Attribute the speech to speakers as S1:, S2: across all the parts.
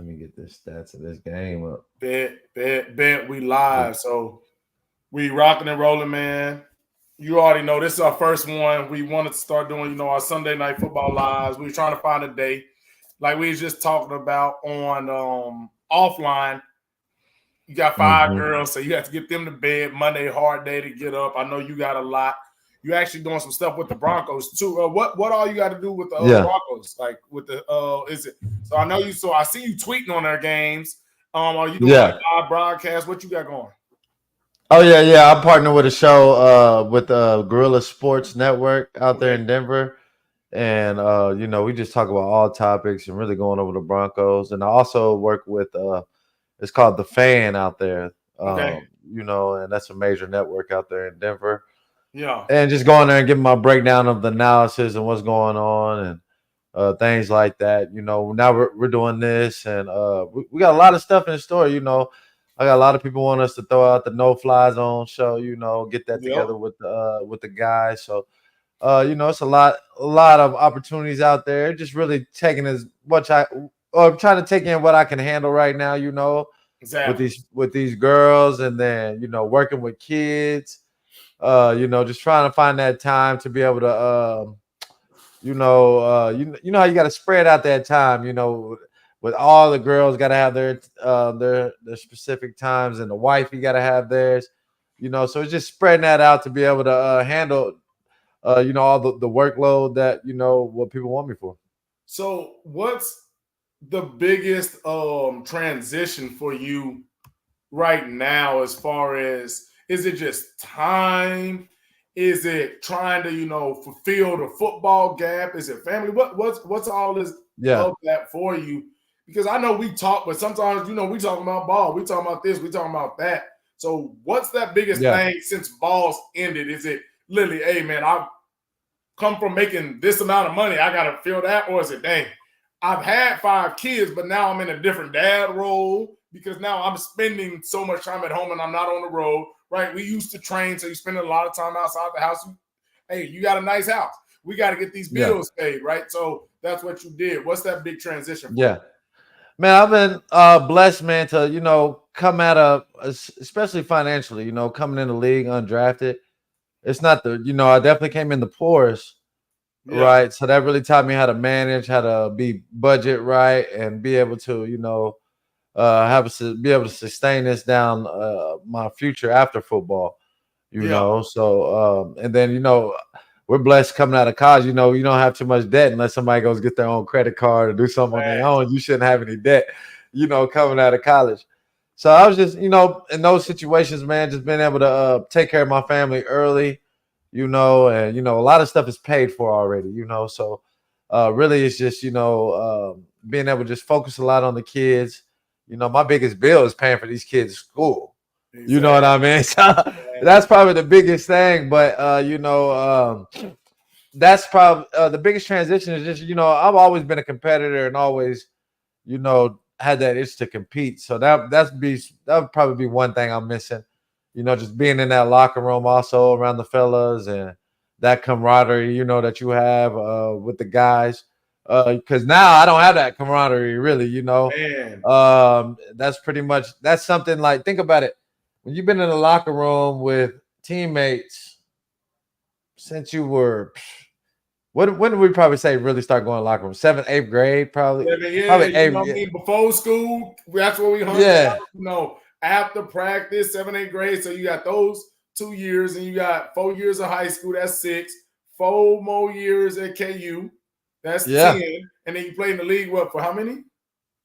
S1: Let me get this stats of this game up.
S2: Bet. We live. So we rocking and rolling, man. You already know this is our first one. We wanted to start doing, our Sunday night football lives. We were trying to find a day, like we was just talking about on offline. You got 5
S1: Mm-hmm.
S2: girls, so you have to get them to bed. Monday, hard day to get up. I know you got a lot. You actually doing some stuff with the Broncos too. What all you got to do with the
S1: Yeah.
S2: Broncos? Like with the is it? So I know you. So I see you tweeting on their games. Are you doing like
S1: Yeah.
S2: live broadcasts? What you got going?
S1: Oh yeah. I partner with a show with Gorilla Sports Network out there
S2: Okay.
S1: in Denver. And we just talk about all topics and really going over the Broncos. And I also work with it's called The Fan out there.
S2: Okay.
S1: And that's a major network out there in Denver.
S2: Yeah.
S1: And just going there and giving my breakdown of the analysis and what's going on and things like that. Now we're doing this, and we got a lot of stuff in store. I got a lot of people want us to throw out the No Fly Zone show. Get that
S2: Yep.
S1: together with the guys. So it's a lot of opportunities out there. Just really taking as much I'm trying to take in what I can handle right now.
S2: Exactly.
S1: With these girls, and then working with kids. Just trying to find that time to be able to you know how you got to spread out that time, with all the girls got to have their specific times, and the wife you got to have theirs, so it's just spreading that out to be able to handle all the workload that what people want me for.
S2: So what's the biggest transition for you right now, as far as, is it just time? Is it trying to, fulfill the football gap? Is it family? What's all this
S1: Yeah.
S2: of that for you? Because I know we talk, but sometimes, we talking about ball, we talking about this, we talking about that. So what's that biggest
S1: Yeah.
S2: thing since balls ended? Is it literally, hey man, I've come from making this amount of money, I gotta feel that? Or is it, dang, I've had 5 kids, but now I'm in a different dad role because now I'm spending so much time at home and I'm not on the road, right? We used to train, so you spend a lot of time outside the house. Hey, you got a nice house. We got to get these
S1: Yeah.
S2: bills paid, right? So that's what you did. What's that big transition for you?
S1: Yeah. Man, I've been blessed, man, to come at especially financially, coming in the league undrafted. It's not I definitely came in the poorest,
S2: Yeah.
S1: right? So that really taught me how to manage, how to be budget right, and be able to be able to sustain this down my future after football.
S2: Yeah.
S1: So and then we're blessed coming out of college. You don't have too much debt unless somebody goes get their own credit card or do something on their own. You shouldn't have any debt, coming out of college. So I was just, in those situations, man, just being able to take care of my family early, and a lot of stuff is paid for already, So really, it's just being able to just focus a lot on the kids. My biggest bill is paying for these kids' school.
S2: Exactly.
S1: You know what I mean? So that's probably the biggest thing. But that's probably the biggest transition is just I've always been a competitor and always had that itch to compete. So that would probably be one thing I'm missing. Just being in that locker room, also around the fellas, and that camaraderie, that you have with the guys. Because now I don't have that camaraderie, really.
S2: Man.
S1: That's something like, think about it. When you've been in the locker room with teammates since you were, when did we probably say really start going to the locker room? 7th, 8th grade, probably.
S2: Yeah,
S1: Probably
S2: you know
S1: 8th.
S2: what I mean? Before school, that's where we hung
S1: Yeah.
S2: out. After practice, 7th, 8th grade. So you got those 2 years, and you got 4 years of high school. That's 6. 4 more years at KU. That's 10. And then you played in the league, what, for how many?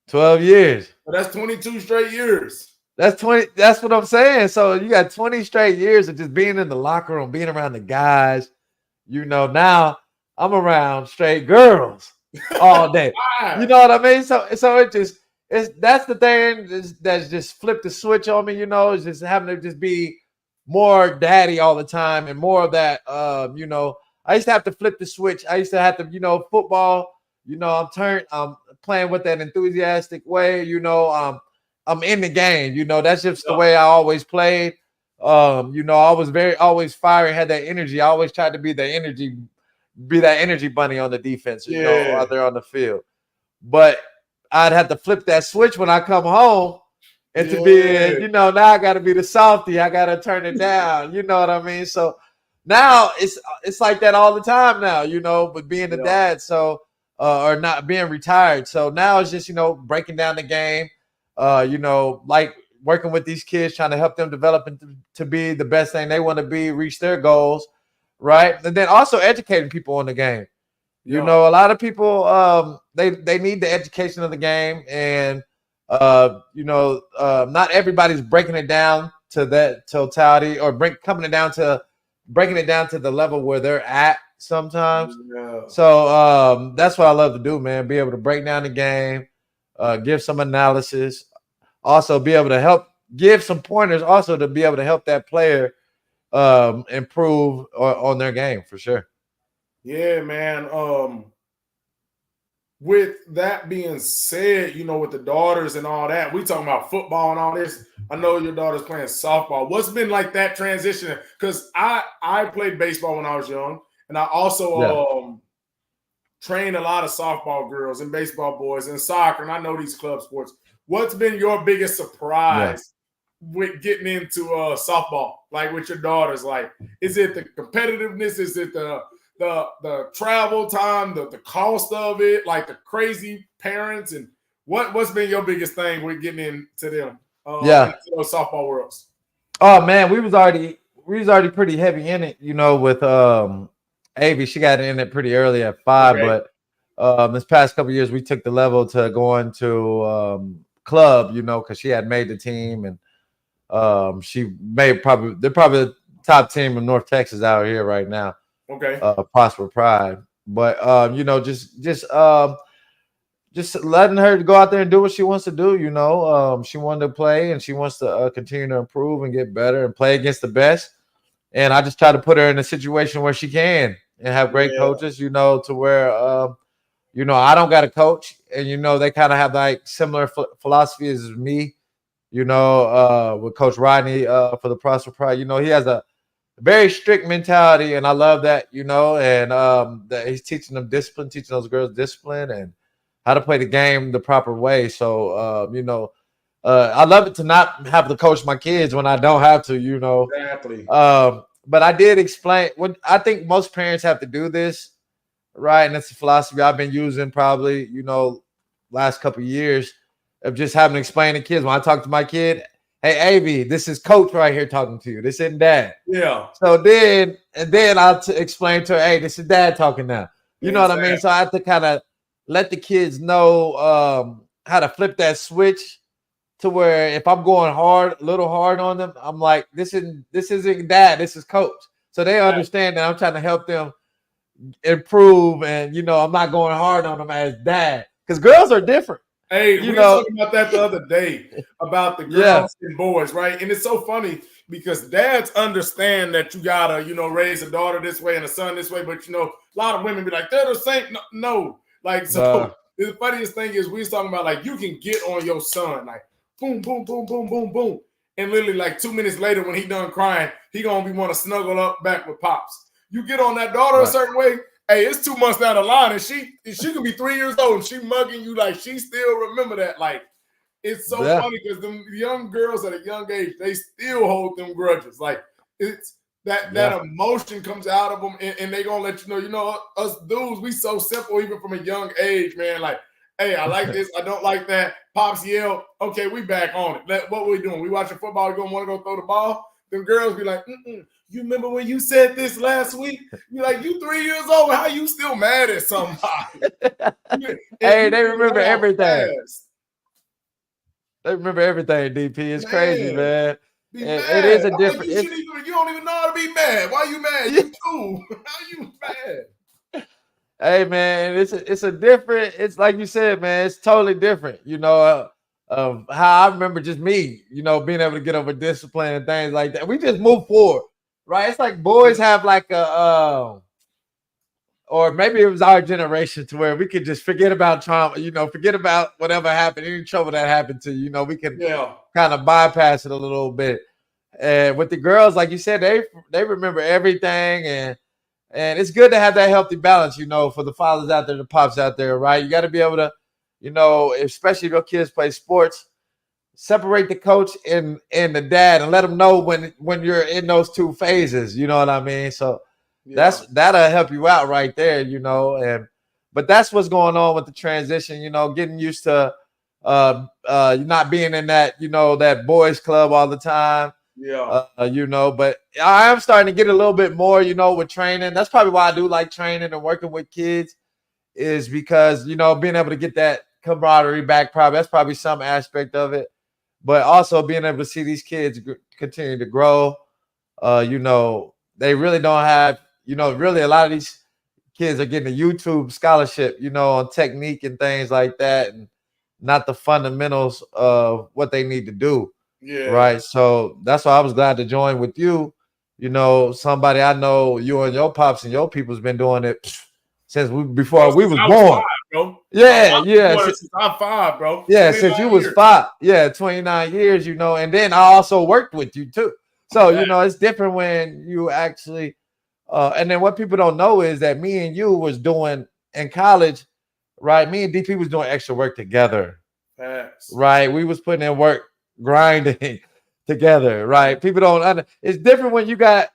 S1: 12 years.
S2: So that's 22 straight years.
S1: That's 20. That's what I'm saying. So you got 20 straight years of just being in the locker room, being around the guys. Now I'm around straight girls all day. You know what I mean? So that's the thing that's just flipped the switch on me. Is just having to just be more daddy all the time and more of that. I used to have to flip the switch. I used to have to, football. I'm playing with that enthusiastic way. I'm in the game. That's just the way I always played. I was always fiery, had that energy. I always tried to be that energy bunny on the defense, out there on the field. But I'd have to flip that switch when I come home. And to be, you know, now I got to be the softy. I got to turn it down. You know what I mean? So now it's like that all the time now, you know, but being a dad, so or not being retired. So now it's just, you know, breaking down the game, you know, like working with these kids, trying to help them develop to be the best thing they want to be, reach their goals, right? And then also educating people on the game. You know, a lot of people they need the education of the game, and you know, not everybody's breaking it down to that totality or breaking it down to the level where they're at sometimes. So that's what I love to do, man. Be able to break down the game, give some analysis, also be able to help give some pointers, also to be able to help that player improve on their game for sure.
S2: Yeah, man. With that being said, you know, with the daughters and all that, we talking about football and all this. I know your daughter's playing softball. What's been like that transition? Because I played baseball when I was young, and I also trained a lot of softball girls and baseball boys and soccer, and I know these club sports. What's been your biggest surprise with getting into softball, like with your daughters? Like, is it the competitiveness? Is it the travel time, the cost of it, like the crazy parents, and what's been your biggest thing with getting into them? Into those softball worlds.
S1: Oh man, we was already pretty heavy in it, you know, with Avy. She got in it pretty early at 5, but this past couple of years we took the level to going to club, you know, because she had made the team, and she made they're probably the top team in North Texas out here right now. Prosper Pride, but you know, just letting her go out there and do what she wants to do. You know, she wanted to play and she wants to continue to improve and get better and play against the best. And I just try to put her in a situation where she can and have great coaches. You know, to where you know, I don't got a coach, and you know, they kind of have like similar philosophy as me. You know, with Coach Rodney for the Prosper Pride, you know, he has a very strict mentality, and I love that, you know, and that he's teaching them discipline, teaching those girls discipline and how to play the game the proper way. So, you know, I love it to not have to coach my kids when I don't have to, you know.
S2: Exactly.
S1: But I did explain when I think most parents have to do this, right? And that's the philosophy I've been using probably, you know, last couple of years of just having to explain to kids. When I talk to my kid, hey, Avy, this is coach right here talking to you. This isn't dad.
S2: Yeah.
S1: So then I'll explain to her, hey, this is dad talking now. You know what I mean? So I have to kind of let the kids know how to flip that switch to where if I'm going a little hard on them, I'm like, this isn't dad, this is coach. So they understand that I'm trying to help them improve, and you know, I'm not going hard on them as dad. Because girls are different.
S2: Hey, we were talking about that the other day about the girls and boys, right? And it's so funny because dads understand that you gotta, you know, raise a daughter this way and a son this way, but you know, a lot of women be like, they're the same. No. Like, so the funniest thing is we was talking about like you can get on your son, like boom, boom, boom, boom, boom, boom. And literally like 2 minutes later when he done crying, he gonna be want to snuggle up back with pops. You get on that daughter a certain way. Hey, it's 2 months down the line, and she can be 3 years old, and she mugging you like she still remember that. Like, it's so funny because them young girls at a young age, they still hold them grudges. Like, it's that emotion comes out of them, and they gonna let you know, us dudes, we so simple even from a young age, man. Like, hey, I like this, I don't like that. Pops yell, okay, we back on it. What we doing? We watching football, we gonna want to go throw the ball. Them girls be like, you remember when you said this last week? You're like, you 3 years old. How you still mad at somebody?
S1: Hey, they remember everything. They remember everything, DP. It's crazy, man. It is a different.
S2: You don't even know how to be mad. Why you mad? You cool. How you mad?
S1: Hey, man, it's a different. It's like you said, man. It's totally different. You know, how I remember just me, you know, being able to get over discipline and things like that. We just move forward. Right, it's like boys have like a, or maybe it was our generation to where we could just forget about trauma, you know, forget about whatever happened, any trouble that happened to you know, we can kind of bypass it a little bit. And with the girls, like you said, they remember everything, and it's good to have that healthy balance, you know, for the fathers out there, the pops out there, right? You got to be able to, you know, especially if your kids play sports, separate the coach and the dad and let them know when you're in those two phases. You know what I mean? So that'll help you out right there, you know. And but that's what's going on with the transition, you know, getting used to not being in that, you know, that boys club all the time. You know, but I am starting to get a little bit more, you know, with training. That's probably why I do like training and working with kids, is because, you know, being able to get that camaraderie back, that's probably some aspect of it. But also being able to see these kids continue to grow. You know, they really don't have, you know, really a lot of these kids are getting a YouTube scholarship, you know, on technique and things like that, and not the fundamentals of what they need to do.
S2: Yeah.
S1: Right. So that's why I was glad to join with you. You know, somebody I know, you and your pops and your people's been doing it since before we was born.
S2: 5, bro.
S1: Yeah, yeah.
S2: Since I'm 5, bro.
S1: Yeah, since you was 5. Yeah, 29 years, you know, and then I also worked with you too. So, you know, it's different when you actually and then what people don't know is that me and you was doing in college, right? Me and DP was doing extra work together. Right? We was putting in work, grinding together, right? People don't it's different when you got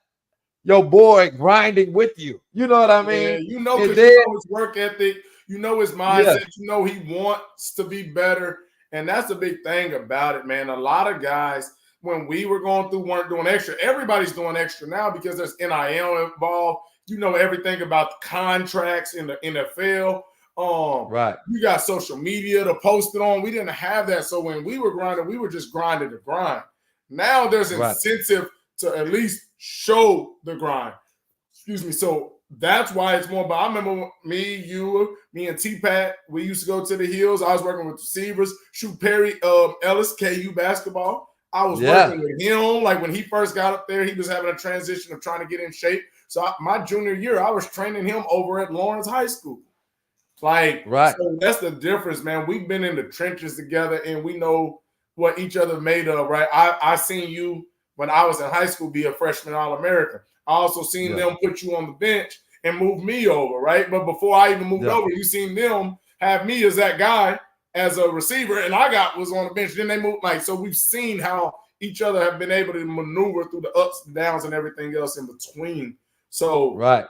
S1: your boy grinding with you. You know what I mean?
S2: Yeah, you know, because you know his work ethic, you know his mindset, you know he wants to be better. And that's the big thing about it, man. A lot of guys, when we were going through, weren't doing extra. Everybody's doing extra now because there's NIL involved. You know everything about the contracts in the NFL.
S1: Right.
S2: You got social media to post it on. We didn't have that. So when we were grinding, we were just grinding to grind. Now there's incentive to at least show the grind. Excuse me. So that's why it's more. But I remember me and T-Pat, we used to go to the hills. I was working with receivers. Shoot, Perry Ellis, KU basketball. I was working with him. Like when he first got up there, he was having a transition of trying to get in shape. So my junior year, I was training him over at Lawrence High School. Like, so that's the difference, man. We've been in the trenches together and we know what each other made of, right? I seen you when I was in high school be a freshman All-American. I also seen them put you on the bench and move me over, right? But before I even moved over, you seen them have me as that guy as a receiver, and I was on the bench. Then they moved, like, so we've seen how each other have been able to maneuver through the ups and downs and everything else in between. So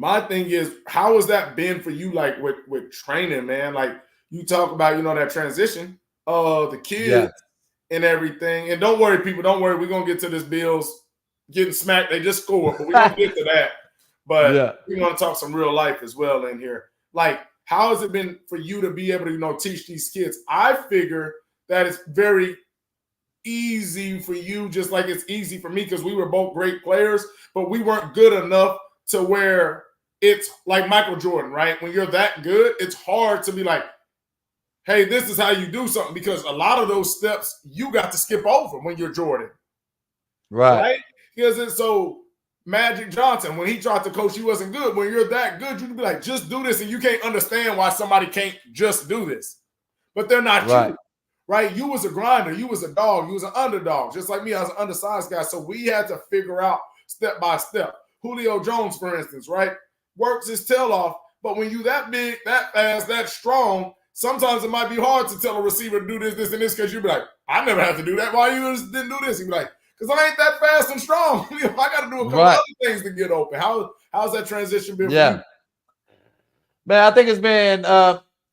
S2: my thing is, how has that been for you, like with training, man? Like you talk about, you know, that transition of the kids and everything. And don't worry, people, don't worry. We're going to get to this Bills getting smacked. They just scored, but we're going to get to that. But we're going to talk some real life as well in here. Like, how has it been for you to be able to, you know, teach these kids? I figure that it's very easy for you, just like it's easy for me, because we were both great players, but we weren't good enough to where it's like Michael Jordan, right? When you're that good, it's hard to be like, hey, this is how you do something, because a lot of those steps you got to skip over when you're Jordan. Right? Because it's so Magic Johnson, when he tried to coach, he wasn't good. When you're that good, you can be like, just do this, and you can't understand why somebody can't just do this. But they're not you. Right? You was a grinder. You was a dog. You was an underdog. Just like me, I was an undersized guy. So we had to figure out step by step. Julio Jones, for instance, right? Works his tail off. But when you that big, that fast, that strong, sometimes it might be hard to tell a receiver to do this, this, and this, because you'd be like, I never have to do that. Why you just didn't do this? He'd be like, because I ain't that fast and strong. I got to do a couple other things to get open. How's that transition been for you?
S1: Man, I think it's been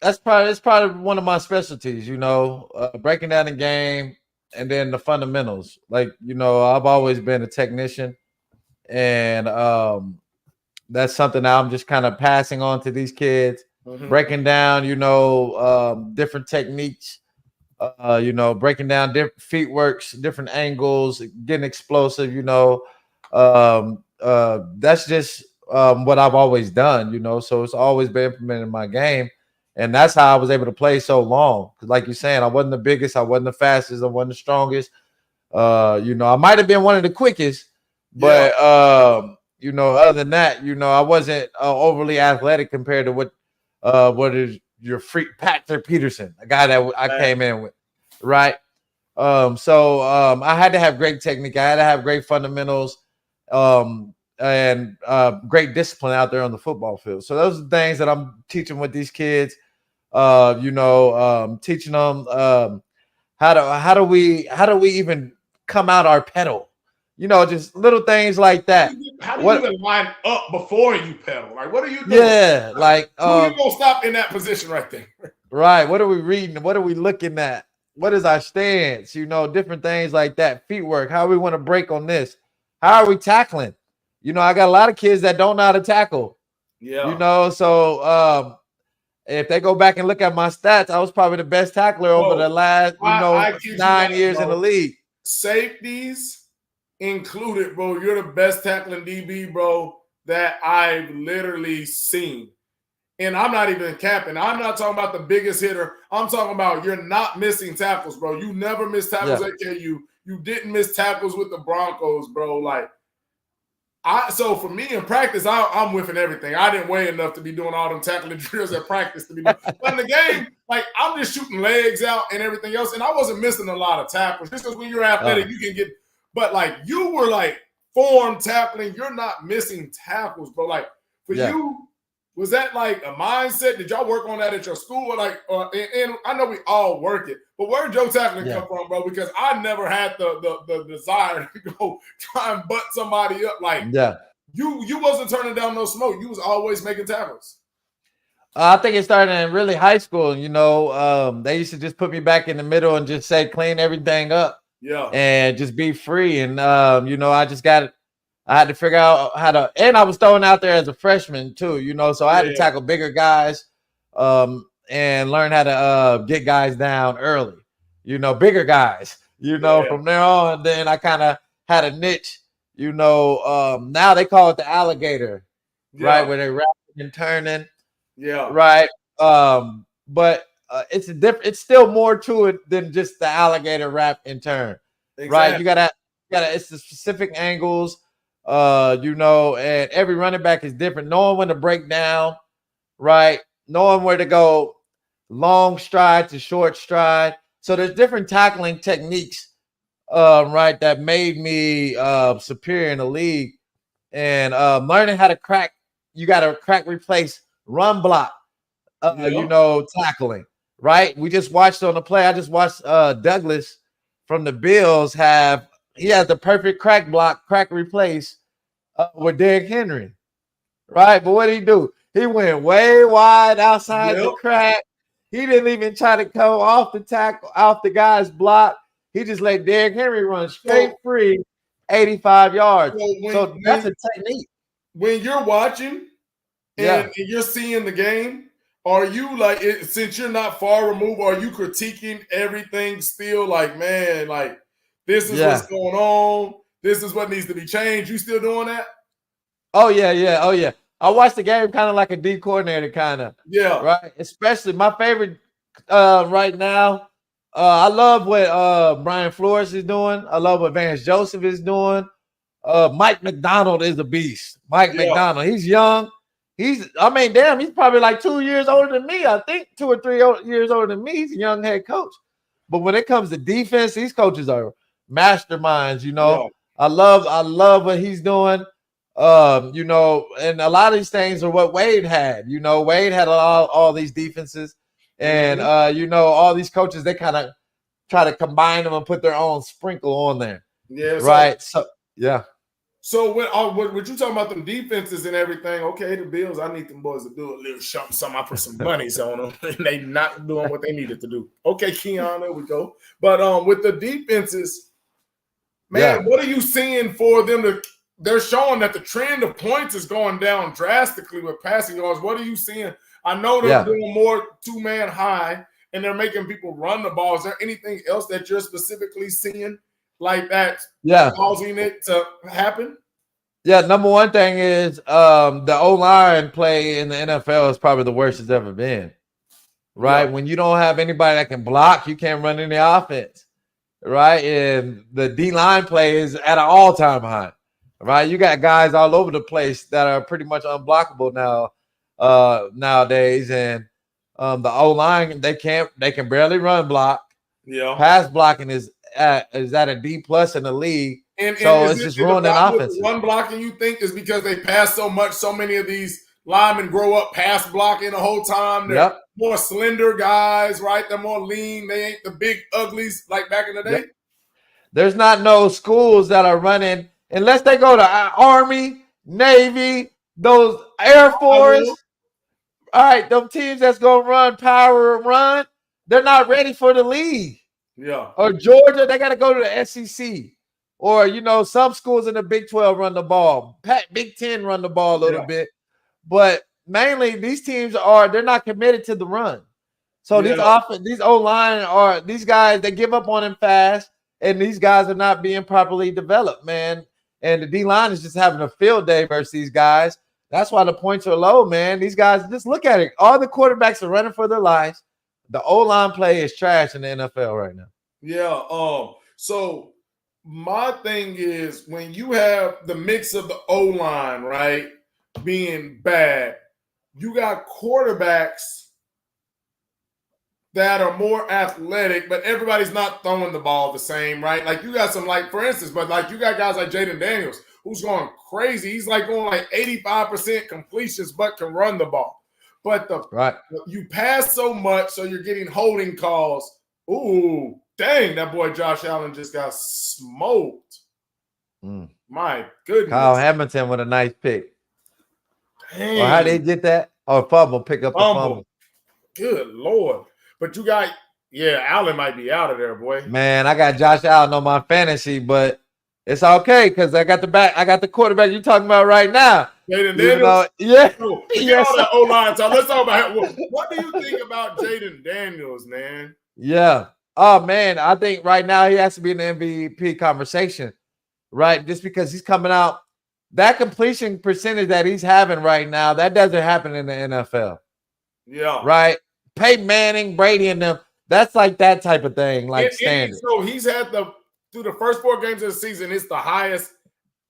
S1: it's probably one of my specialties, you know, breaking down the game and then the fundamentals. Like, you know, I've always been a technician, and that's something that I'm just kind of passing on to these kids, breaking down, you know, different techniques, you know, breaking down different feet works, different angles, getting explosive, you know. That's just what I've always done, you know, so it's always been implemented in my game. And that's how I was able to play so long. Because like you're saying, I wasn't the biggest, I wasn't the fastest, I wasn't the strongest. You know, I might have been one of the quickest, but you know, other than that, you know, I wasn't overly athletic compared to what is your freak Patrick Peterson, a guy that I came in with, right? So I had to have great technique, I had to have great fundamentals, and great discipline out there on the football field. So those are the things that I'm teaching with these kids. Teaching them how do we even come out our pedal, just little things like that.
S2: How do you
S1: What
S2: even line up before you pedal? Like, what are you doing?
S1: Yeah, like
S2: Who are you gonna stop in that position right there?
S1: right. What are we reading? What are we looking at? What is our stance? Different things like that. Feet work. How we want to break on this? How are we tackling? I got a lot of kids that don't know how to tackle.
S2: Yeah.
S1: So if they go back and look at my stats, I was probably the best tackler over the last,
S2: I kid you not,
S1: 9 years in
S2: bro.
S1: the league.
S2: Safeties included, bro. You're the best tackling DB, bro, that I've literally seen. And I'm not even capping. I'm not talking about the biggest hitter. I'm talking about you're not missing tackles, bro. You never miss tackles at KU. You didn't miss tackles with the Broncos, bro. So for me in practice, I'm whiffing everything. I didn't weigh enough to be doing all them tackling drills at practice to be doing. But in the game, I'm just shooting legs out and everything else. And I wasn't missing a lot of tackles. Just because when you're athletic, you can get. But you were form tackling. You're not missing tackles, bro. For you, was that a mindset? Did y'all work on that at your school? And I know we all work it, but where did your tackling come from, bro? Because I never had the desire to go try and butt somebody up. You wasn't turning down no smoke. You was always making tackles.
S1: I think it started in really high school. They used to just put me back in the middle and just say clean everything up.
S2: Yeah.
S1: And just be free. And I had to figure out how to, and I was thrown out there as a freshman too, so I had to tackle bigger guys, and learn how to get guys down early, bigger guys, from there on. Then I kind of had a niche, now they call it the alligator, right? Where they're rapping and turning.
S2: Yeah.
S1: Right. But it's still more to it than just the alligator wrap and turn. Exactly. Right. You gotta, it's the specific angles. And every running back is different. Knowing when to break down, right? Knowing where to go long stride to short stride. So there's different tackling techniques, right, that made me superior in the league. And learning how to crack, you got to crack, replace, run block, tackling, right? We just watched on the play. I just watched Douglas from the Bills he has the perfect crack block, crack replace with Derrick Henry, right? But what did he do? He went way wide outside the crack. He didn't even try to come off the tackle, off the guy's block. He just let Derrick Henry run straight free, 85 yards. So that's a technique.
S2: When you're watching and you're seeing the game, are you since you're not far removed, are you critiquing everything still? This is what's going on. This is what needs to be changed. You still doing that?
S1: Oh, yeah. Oh, yeah. I watch the game kind of like a D coordinator, kind of.
S2: Yeah.
S1: Right. Especially my favorite right now. I love what Brian Flores is doing. I love what Vance Joseph is doing. Mike McDonald is a beast. Mike McDonald. He's young. He's probably 2 years older than me. I think 2 or 3 years older than me. He's a young head coach. But when it comes to defense, these coaches are masterminds. I love what he's doing. And a lot of these things are what Wade had. Wade had all these defenses, and all these coaches, they kind of try to combine them and put their own sprinkle on there.
S2: Yeah.
S1: Right. So yeah.
S2: So when you talking about them defenses and everything, okay, the Bills, I need them boys to do a little something. I put some bunnies on them, and they not doing what they needed to do. Okay, Keon, there we go. But with the defenses, man, what are you seeing for them they're showing that the trend of points is going down drastically with passing yards. What are you seeing? I know they're doing more two-man high, and they're making people run the ball. Is there anything else that you're specifically seeing like that causing it to happen?
S1: Yeah, number one thing is the O-line play in the NFL is probably the worst it's ever been. Right? Yeah. When you don't have anybody that can block, you can't run any offense. Right? And the D-line play is at an all-time high. Right? You got guys all over the place that are pretty much unblockable nowadays. And the O-line, they can barely run block.
S2: Yeah.
S1: Pass blocking is at a D+ in the league.
S2: And
S1: so it's just ruining offense.
S2: One blocking, you think, is because they pass so much, so many of these linemen grow up pass blocking the whole time. They're more slender guys, right? They're more lean. They ain't the big uglies like back in the day.
S1: There's not no schools that are running unless they go to Army, Navy, those Air Force. All right, them teams that's gonna run power run, they're not ready for the league.
S2: Yeah.
S1: Or Georgia, they got to go to the SEC. Or, some schools in the Big 12 run the ball. Big 10 run the ball a little bit. But mainly these teams they're not committed to the run. So these O-line these guys, they give up on him fast, and these guys are not being properly developed, man. And the D-line is just having a field day versus these guys. That's why the points are low, man. These guys, just look at it. All the quarterbacks are running for their lives. The O-line play is trash in the NFL right now.
S2: Yeah. So my thing is, when you have the mix of the O-line, right, being bad, you got quarterbacks that are more athletic, but everybody's not throwing the ball the same, right? Like you got some, like for instance, but like you got guys like Jaden Daniels who's going crazy. He's like going like 85% completions, but can run the ball. But you pass so much, so you're getting holding calls. Ooh, dang, that boy Josh Allen just got smoked. My goodness.
S1: Kyle Hamilton with a nice pick.
S2: Dang.
S1: Or how they get that? Or fumble, pick up the fumble.
S2: Good Lord. But you got, Allen might be out of there, boy.
S1: Man, I got Josh Allen on my fantasy, but it's okay because I got the quarterback you're talking about right now.
S2: Jaden Daniels?
S1: Yes.
S2: All that O-line talk. Let's talk about what do you think about Jaden Daniels, man?
S1: Yeah. Oh, man, I think right now he has to be in the MVP conversation, right? Just because he's coming out. That completion percentage that he's having right now, that doesn't happen in the NFL.
S2: Yeah.
S1: Right? Peyton Manning, Brady, and them. That's like that type of thing, like standard.
S2: So he's had through the first 4 games of the season, it's the highest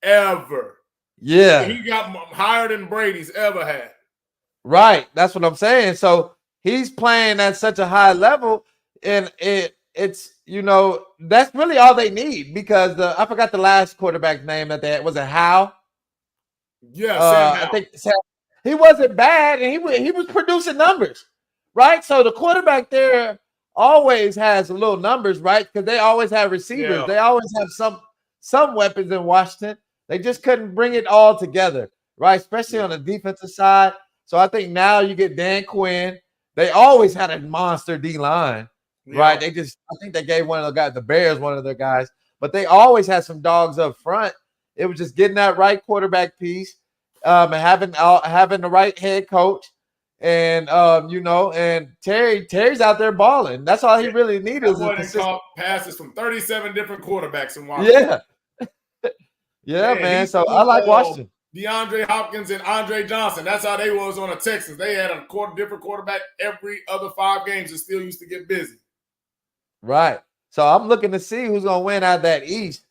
S2: ever.
S1: Yeah.
S2: He got higher than Brady's ever had.
S1: Right. That's what I'm saying. So he's playing at such a high level, and it's that's really all they need because I forgot the last quarterback name that they had. Was it Howe?
S2: Yeah, Sam Howe.
S1: I think he wasn't bad, and he was producing numbers, right? So the quarterback there always has little numbers, right? Because they always have receivers. Yeah. They always have some weapons in Washington. They just couldn't bring it all together, right? Especially on the defensive side. So I think now you get Dan Quinn. They always had a monster D-line, right? I think they gave one of the guys, the Bears, one of their guys, but they always had some dogs up front. It was just getting that right quarterback piece, and having the right head coach, and and Terry's out there balling. That's all he really needed.
S2: Caught passes from 37 different quarterbacks in Washington.
S1: Yeah, man. So I like Washington.
S2: DeAndre Hopkins and Andre Johnson. That's how they was on the Texans. They had a different quarterback every other 5 games and still used to get busy.
S1: Right. So I'm looking to see who's going to win out of that East,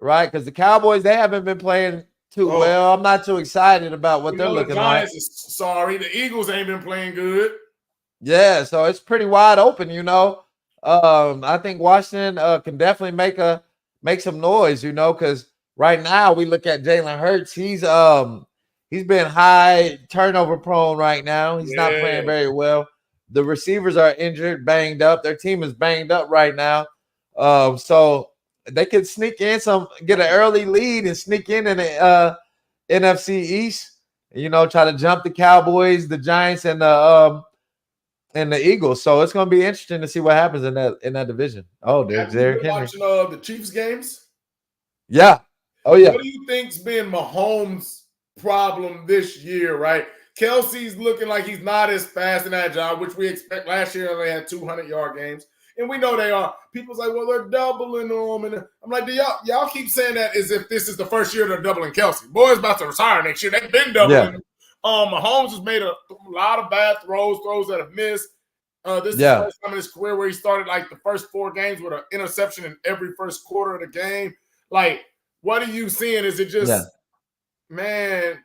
S1: right? Because the Cowboys, they haven't been playing too well. I'm not too excited about what they're looking like.
S2: Sorry, the Eagles ain't been playing good.
S1: Yeah, so it's pretty wide open, I think Washington can definitely make some noise, because right now we look at Jalen Hurts. He's been high turnover prone right now. He's not playing very well. The receivers are injured, banged up. Their team is banged up right now. So they could sneak in get an early lead and sneak in the NFC East. Try to jump the Cowboys, the Giants, and the Eagles. So it's going to be interesting to see what happens in that division. Oh, there's Derrick Henry.
S2: Watching the Chiefs games?
S1: Yeah. Oh, yeah.
S2: What do you think's been Mahomes' problem this year, right? Kelsey's looking like he's not as fast and agile, which we expect. Last year they had 200-yard games. And we know they are. People's like, well, they're doubling them. And I'm like, y'all keep saying that as if this is the first year they're doubling Kelsey. Boy's about to retire next year. They've been doubling him. Mahomes has made a lot of bad throws that have missed. This is the first time in his career where he started like the first 4 games with an interception in every first quarter of the game. Like, what are you seeing? Is it just, man,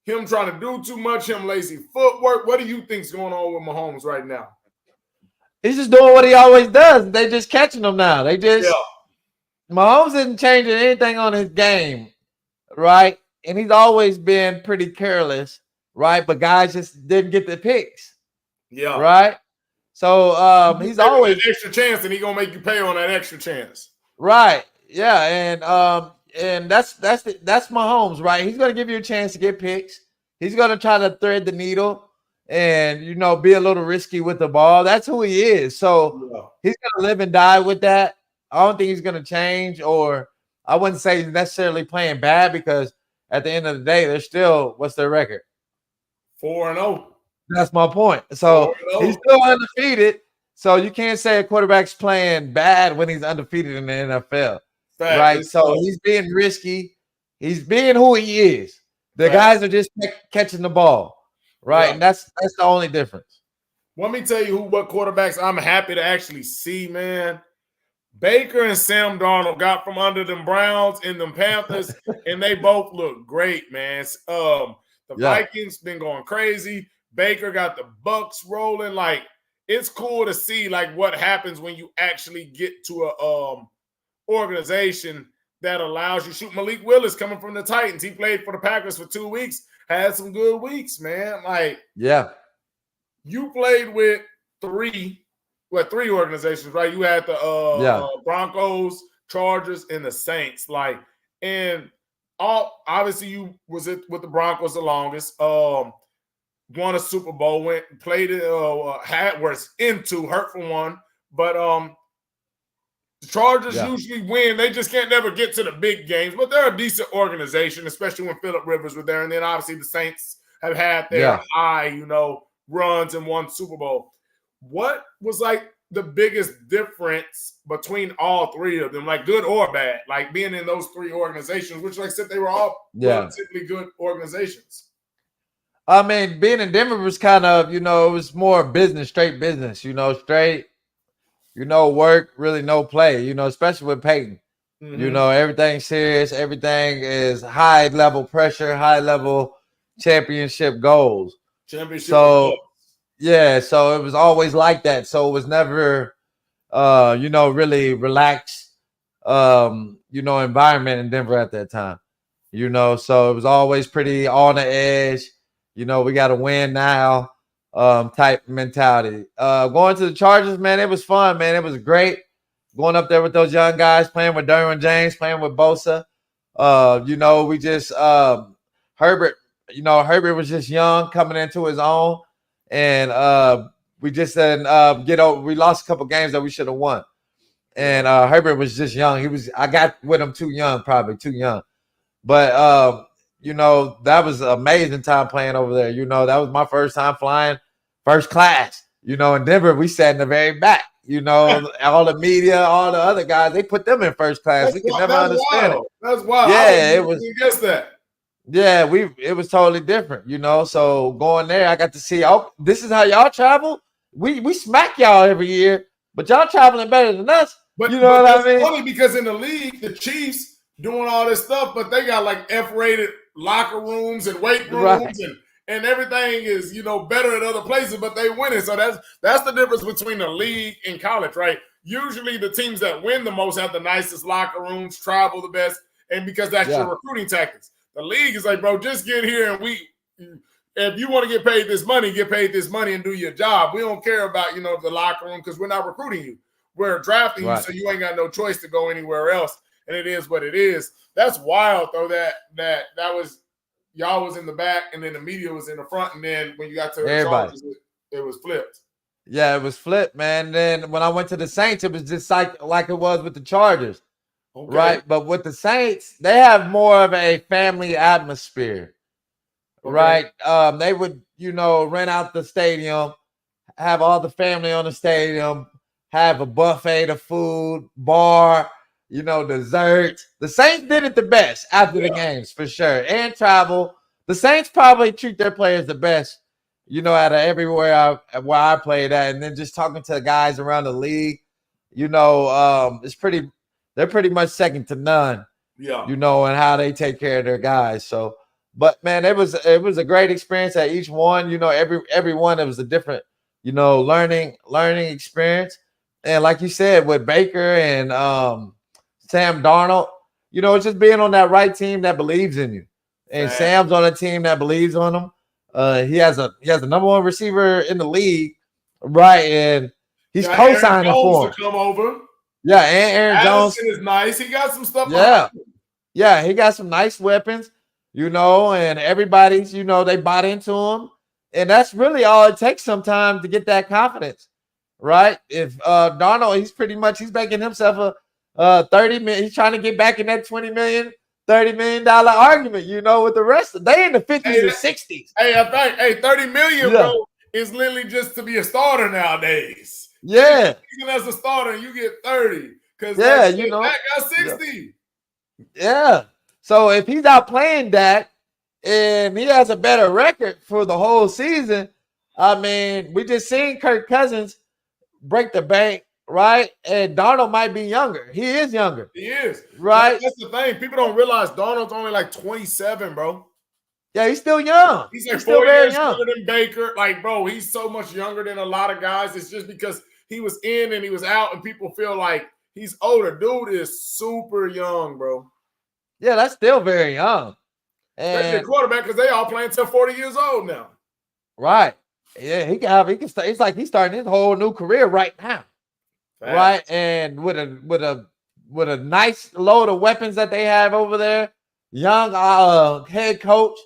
S2: him trying to do too much, him lazy footwork? What do you think's going on with Mahomes right now?
S1: He's just doing what he always does. They just catching him now. Mahomes isn't changing anything on his game, right? And he's always been pretty careless, right? But guys just didn't get the picks,
S2: Yeah.
S1: right? So he's always
S2: an extra chance, and he gonna make you pay on that extra chance.
S1: right. Yeah, and that's Mahomes, right? He's gonna give you a chance to get picks. He's gonna try to thread the needle and be a little risky with the ball. That's who he is. So he's gonna live and die with that. I don't think he's gonna change, or I wouldn't say he's necessarily playing bad because at the end of the day, they're still what's their record?
S2: 4-0.
S1: That's my point. So he's still undefeated. So you can't say a quarterback's playing bad when he's undefeated in the NFL. Right. So he's being risky. He's being who he is. The guys are just catching the ball. Right. Yeah. And that's the only difference.
S2: Let me tell you what quarterbacks I'm happy to actually see, man. Baker and Sam Darnold got from under them Browns and them Panthers, and they both look great, man. The Vikings been going crazy. Baker got the Bucks rolling. Like, it's cool to see like what happens when you actually get to a organization that allows you. Shoot, Malik Willis coming from the Titans. He played for the Packers for 2 weeks. Had some good weeks, man. Like,
S1: yeah, you
S2: played with three organizations, right? You had the Broncos, Chargers, and the Saints. Like, and obviously you was with the Broncos the longest. Won a Super Bowl, played it, was hurt for one, but the Chargers usually win. They just can't never get to the big games, but they're a decent organization, especially when Phillip Rivers was there. And then obviously the Saints have had their high, runs and won Super Bowl. What was like the biggest difference between all three of them, like good or bad, like being in those three organizations, which, like I said, they were all relatively good organizations?
S1: I mean, being in Denver was kind of, it was more business, straight business, straight, work, really no play, especially with Peyton. Mm-hmm. Everything's serious. Everything is high level pressure, high level championship goals. So it was always like that. So it was never, really relaxed, environment in Denver at that time, so it was always pretty on the edge. We got to win now, type mentality. Going to the Chargers, man, it was fun, man. It was great going up there with those young guys, playing with Derwin James, playing with Bosa. We just Herbert. Herbert was just young, coming into his own, and we just didn't get over. We lost a couple games that we should have won, and Herbert was just young. I got with him too young, but. That was an amazing time playing over there. That was my first time flying first class. In Denver, we sat in the very back. All the media, all the other guys, they put them in first class. We could never understand it.
S2: That's wild.
S1: Yeah, it was.
S2: Guess that.
S1: Yeah, it was totally different. So going there, I got to see. Oh, this is how y'all travel. We smack y'all every year, but y'all traveling better than us.
S2: But
S1: what I mean?
S2: It's funny because in the league, the Chiefs doing all this stuff, but they got like F-rated locker rooms and weight rooms and everything is, better at other places, but they winning. So that's the difference between the league and college, right? Usually the teams that win the most have the nicest locker rooms, travel the best, and because that's your recruiting tactics. The league is like, bro, just get here and if you want to get paid this money and do your job. We don't care about, the locker room because we're not recruiting you. We're drafting you, so you ain't got no choice to go anywhere else. And it is what it is. That's wild, though, that was y'all was in the back and then the media was in the front. And then when you got to the Chargers, it was flipped.
S1: Yeah, it was flipped, man. Then when I went to the Saints, it was just like it was with the Chargers, right? But with the Saints, they have more of a family atmosphere, right? They would, rent out the stadium, have all the family on the stadium, have a buffet of food, bar, dessert. The Saints did it the best after the games, for sure. And travel. The Saints probably treat their players the best, out of everywhere where I played at. And then just talking to the guys around the league, they're pretty much second to none. Yeah. And how they take care of their guys. So, but man, it was a great experience at each one. Every one, it was a different, learning experience. And like you said, with Baker and Sam Darnold, it's just being on that right team that believes in you. And Sam's on a team that believes on him. He has the number one receiver in the league, right? And he's
S2: Got Aaron
S1: co-signing
S2: Jones
S1: for
S2: to
S1: him.
S2: come over.
S1: Yeah, and Aaron Jones.
S2: Addison is nice. He got some stuff
S1: Yeah,
S2: behind him.
S1: yeah, he got some nice weapons, and everybody's, they bought into him. And that's really all it takes sometimes to get that confidence, right? If Darnold, he's making himself a 30 million, he's trying to get back in that 20 million, $30 million argument, with the rest of they in the 50s or 60s.
S2: Hey, I think 30 million, bro, is literally just to be a starter nowadays.
S1: Yeah.
S2: Even as a starter, you get 30. Because
S1: Dak
S2: got 60.
S1: Yeah. So if he's out playing Dak and he has a better record for the whole season, I mean, we just seen Kirk Cousins break the bank, right? And Darnold might be younger. He is younger.
S2: He is.
S1: Right?
S2: That's the thing. People don't realize Darnold's only like 27, bro.
S1: Yeah, he's still young.
S2: He's like 4 years younger than Baker. Like, bro, he's so much younger than a lot of guys. It's just because he was in and he was out and people feel like he's older. Dude is super young, bro.
S1: Yeah, that's still very young.
S2: And the quarterback, because they all playing till 40 years old now.
S1: Right. Yeah, he can start. It's like he's starting his whole new career right now. Fact. Right. And with a nice load of weapons that they have over there, young head coach,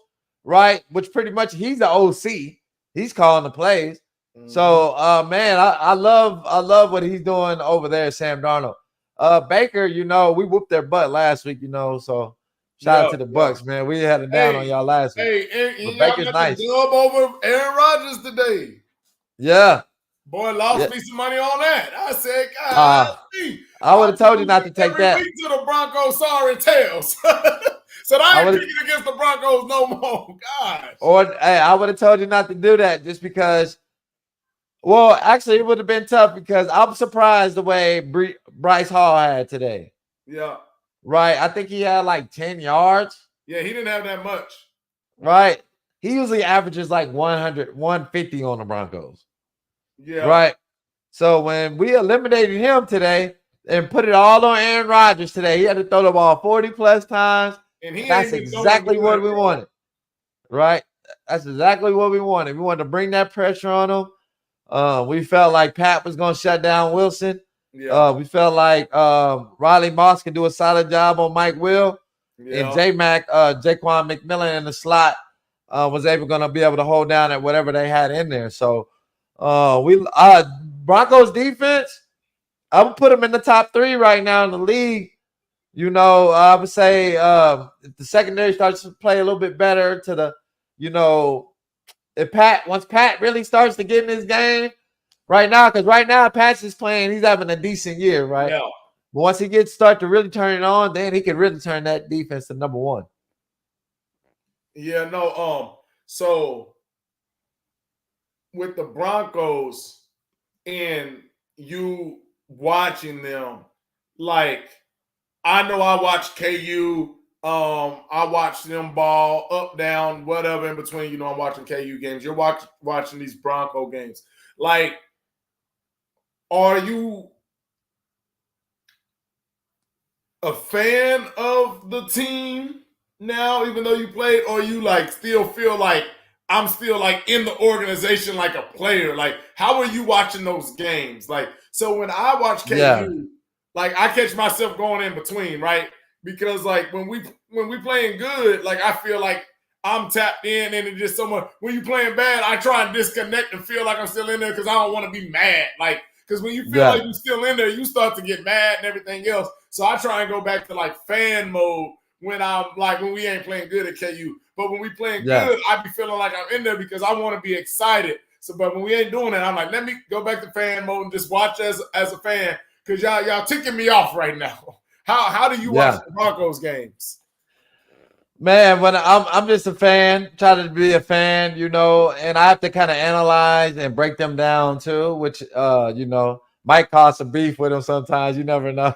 S1: right? Which pretty much he's the OC. He's calling the plays. Mm-hmm. So man, I love what he's doing over there, Sam Darnold. Baker, we whooped their butt last week, so shout out to the Bucks, man. We had it down on y'all last week.
S2: Hey, Baker's nice. Dub over Aaron Rodgers today.
S1: Yeah.
S2: Boy, lost me some money on that. I said, God,
S1: I would have told you not to take that.
S2: Every week to the Broncos, sorry, tails. So I ain't picking against the Broncos no more. Gosh.
S1: Or I would have told you not to do that just because. Well, actually, it would have been tough because I'm surprised the way Bryce Hall had today.
S2: Yeah.
S1: Right. I think he had like 10 yards.
S2: Yeah, he didn't have that much.
S1: Right. He usually averages like 100, 150 on the Broncos.
S2: Yeah.
S1: Right. So when we eliminated him today and put it all on Aaron Rodgers today, he had to throw the ball 40 plus times.
S2: And
S1: that's exactly what we wanted. Right. That's exactly what we wanted. We wanted to bring that pressure on him. We felt like Pat was going to shut down Wilson. Yeah. We felt like Riley Moss could do a solid job on Mike Will. Yeah. And Jaquan McMillan in the slot was going to be able to hold down at whatever they had in there. So Broncos defense, I would put them in the top 3 right now in the league. I would say if the secondary starts to play a little bit better to the, once Pat really starts to get in his game right now, because right now Pat's is playing, he's having a decent year, right? Yeah. But once he start to really turn it on, then he can really turn that defense to number 1.
S2: Yeah, no, so with the Broncos and you watching them, like I know I watched KU. I watched them ball up, down, whatever in between. I'm watching KU games. You're watching these Bronco games. Like, are you a fan of the team now, even though you played, or you still feel like I'm still in the organization like a player? Like, how are you watching those games? So when I watch KU, I catch myself going in between, right? Because when we playing good, I feel like I'm tapped in, and it's just so much. When you playing bad, I try and disconnect and feel like I'm still in there because I don't want to be mad. Because when you feel like you're still in there, you start to get mad and everything else. So I try and go back to fan mode when I'm when we ain't playing good at KU. But when we playing good, I be feeling like I'm in there because I want to be excited. So, but when we ain't doing that, I'm like, let me go back to fan mode and just watch as a fan because y'all ticking me off right now. How do you watch the Broncos games?
S1: Man, when I'm just a fan, try to be a fan, and I have to kind of analyze and break them down too, which might cause some beef with them sometimes. You never know.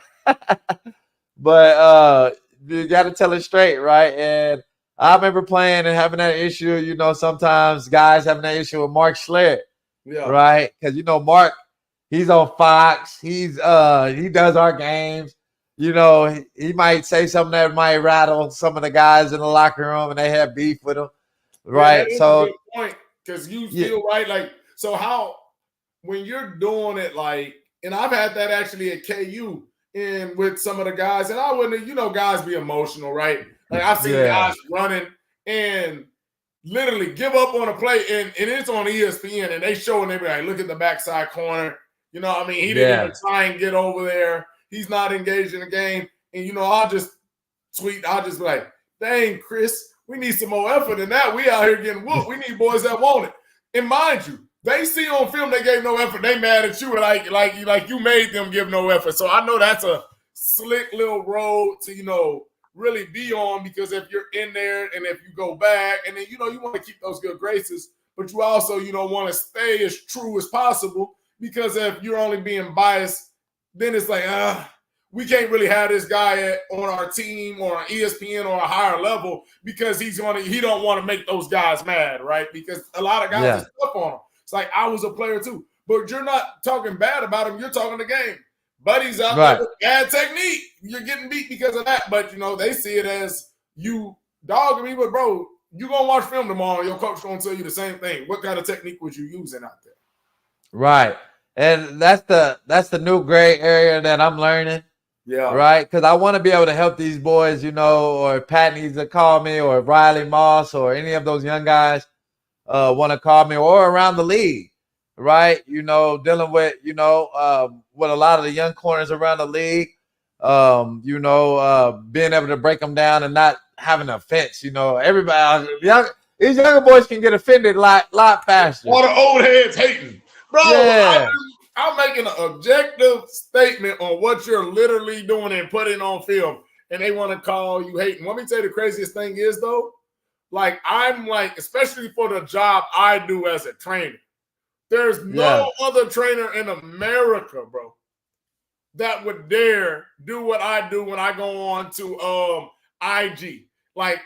S1: But you got to tell it straight, right? And I remember playing and having that issue. Sometimes guys having that issue with Mark Schlereth, right? Because Mark, he's on Fox. He does our games. He might say something that might rattle some of the guys in the locker room, and they have beef with him,
S2: Yeah, that
S1: right?
S2: is a good
S1: So
S2: point because you
S1: yeah,
S2: feel right. Like, so how when you're doing it, like, and I've had that actually at KU and with some of the guys, and I wouldn't, guys be emotional, right? Like I've seen
S1: yeah,
S2: guys running and literally give up on a play, and it's on ESPN, and they show and they be like, look at the backside corner. You know, what I mean, he didn't even
S1: yeah,
S2: try and get over there. He's not engaged in the game, and I'll just tweet. I'll just be like, dang, Chris, we need some more effort than that. We out here getting whooped. We need boys that want it. And mind you, they see on film they gave no effort. They mad at you like you made them give no effort. So I know that's a slick little road to really be on, because if you're in there and if you go back and then you want to keep those good graces, but you also want to stay as true as possible, because if you're only being biased, then it's like we can't really have this guy on our team or on ESPN or a higher level because he don't want to make those guys mad, right? Because a lot of guys
S1: yeah,
S2: is tough on him. It's like I was a player too, but you're not talking bad about him. You're talking the game. Buddy's out there
S1: right.
S2: with bad technique. You're getting beat because of that, but they see it as you dogging me. But bro, you gonna watch film tomorrow, and your coach gonna tell you the same thing. What kind of technique was you using out there?
S1: Right. And that's the new gray area that I'm learning.
S2: Yeah.
S1: Right. Because I want to be able to help these boys, or Pat needs to call me, or Riley Moss, or any of those young guys want to call me, or around the league. Right. Dealing with, with a lot of the young corners around the league, being able to break them down and not having an offense. Everybody, these younger boys can get offended a lot faster.
S2: All the old heads hating. Bro,
S1: Yeah.
S2: I'm making an objective statement on what you're literally doing and putting on film, and they want to call you hating. Let me tell you the craziest thing is, though, like I'm like, especially for the job I do as a trainer, there's no other trainer in America, bro, that would dare do what I do when I go on to IG. Like,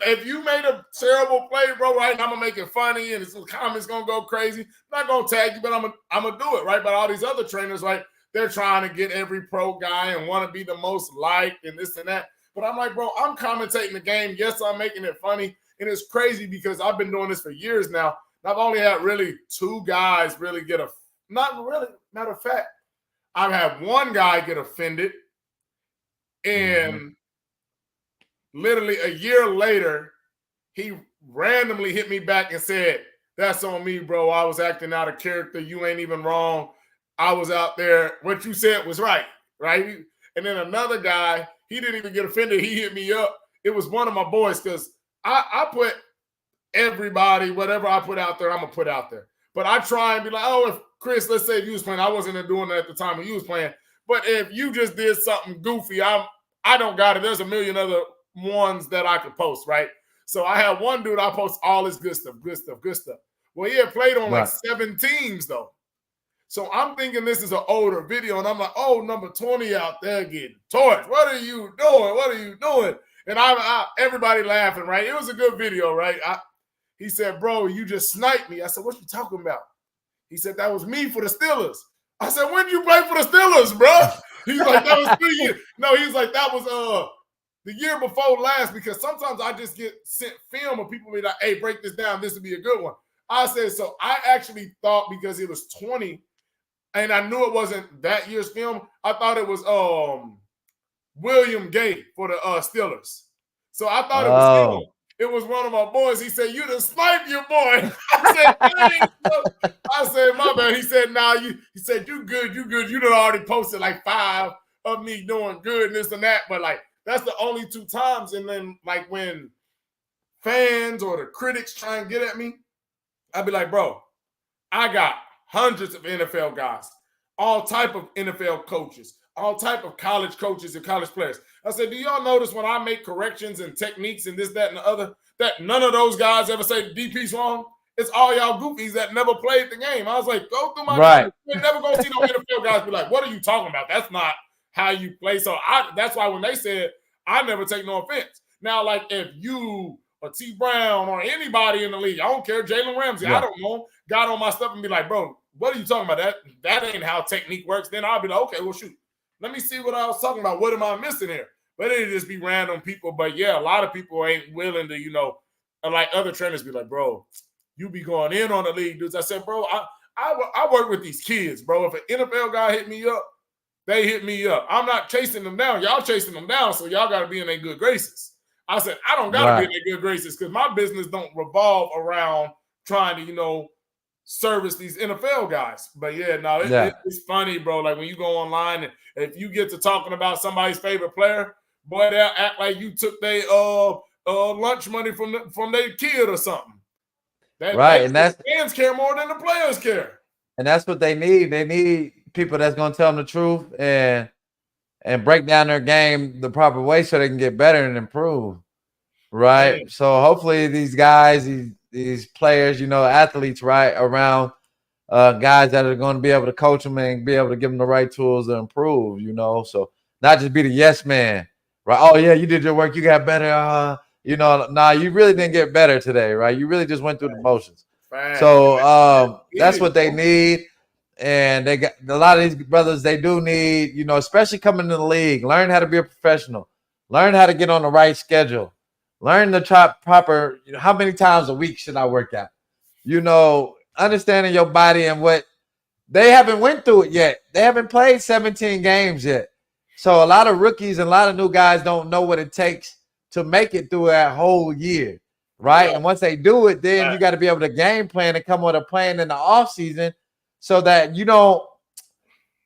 S2: if you made a terrible play, bro, right, I'm gonna make it funny and some comments gonna go crazy. I'm not gonna tag you, but I'm gonna do it, right? But all these other trainers, right, they're trying to get every pro guy and want to be the most liked and this and that. But I'm like, bro, I'm commentating the game. Yes, I'm making it funny. And it's crazy because I've been doing this for years now. And I've only had really two guys really not really, matter of fact, I've had one guy get offended, and literally a year later, he randomly hit me back and said, that's on me, bro. I was acting out of character. You ain't even wrong. I was out there. What you said was right? And then another guy, he didn't even get offended. He hit me up. It was one of my boys, because I put everybody, whatever I put out there, I'm going to put out there. But I try and be like, oh, if Chris, let's say if you was playing, I wasn't doing that at the time when you was playing. But if you just did something goofy, I don't got it. There's a million other ones that I could post, right? So I had one dude, I post all this good stuff. Well, he had played on like 7 teams, though. So I'm thinking this is an older video, and I'm like, oh, number 20 out there getting torched. What are you doing? And everybody laughing, right? It was a good video, right? He said, bro, you just sniped me. I said, what you talking about? He said, that was me for the Steelers. I said, when did you play for the Steelers, bro? He's like, that was 3 years. No, he's like, that was the year before last, because sometimes I just get sent film and people be like, hey, break this down. This would be a good one. I said, so I actually thought, because it was 20 and I knew it wasn't that year's film, I thought it was William Gay for the Steelers. So I thought it was him. It was one of my boys. He said, you done sniped your boy. I said, dang. I said, my bad. He said, nah, he said, you good. You done already posted like 5 of me doing good and this and that. But like, that's the only 2 times. And then like when fans or the critics try and get at me, I'd be like, bro, I got hundreds of NFL guys, all type of NFL coaches, all type of college coaches and college players. I said, do y'all notice when I make corrections and techniques and this, that, and the other, that none of those guys ever say the DP's wrong? It's all y'all goofies that never played the game. I was like, go through my game. You're never going to see no NFL guys be like, what are you talking about? That's not how you play. So that's why when they said, I never take no offense. Now, like if you or T. Brown or anybody in the league, I don't care, Jalen Ramsey, I don't know, got on my stuff and be like, bro, what are you talking about? That ain't how technique works. Then I'll be like, okay, well, shoot. Let me see what I was talking about. What am I missing here? But it'd just be random people. But yeah, a lot of people ain't willing to, like other trainers be like, bro, you be going in on the league dudes. I said, bro, I work with these kids, bro. If an NFL guy hit me up, they hit me up. I'm not chasing them down. Y'all chasing them down, so y'all got to be in their good graces. I said, I don't got to be in their good graces because my business don't revolve around trying to, service these NFL guys. But yeah, no, it's funny, bro. Like when you go online and if you get to talking about somebody's favorite player, boy, they'll act like you took their lunch money from their kid or something.
S1: And that's
S2: fans care more than the players care.
S1: And that's what they need. They need people that's going to tell them the truth and break down their game the proper way so they can get better and improve. Right. Man. So hopefully these guys, these players, athletes, right, around guys that are going to be able to coach them and be able to give them the right tools to improve, so not just be the yes man, right? Oh yeah, you did your work, you got better. You really didn't get better today, right? You really just went through the motions. So that's what they need. And they got a lot of these brothers, they do need, especially coming to the league, learn how to be a professional, learn how to get on the right schedule, learn the proper, how many times a week should I work out? Understanding your body and what they haven't went through it yet. They haven't played 17 games yet. So a lot of rookies and a lot of new guys don't know what it takes to make it through that whole year, right? Yeah. And once they do it, then you got to be able to game plan and come with a plan in the off season so that you don't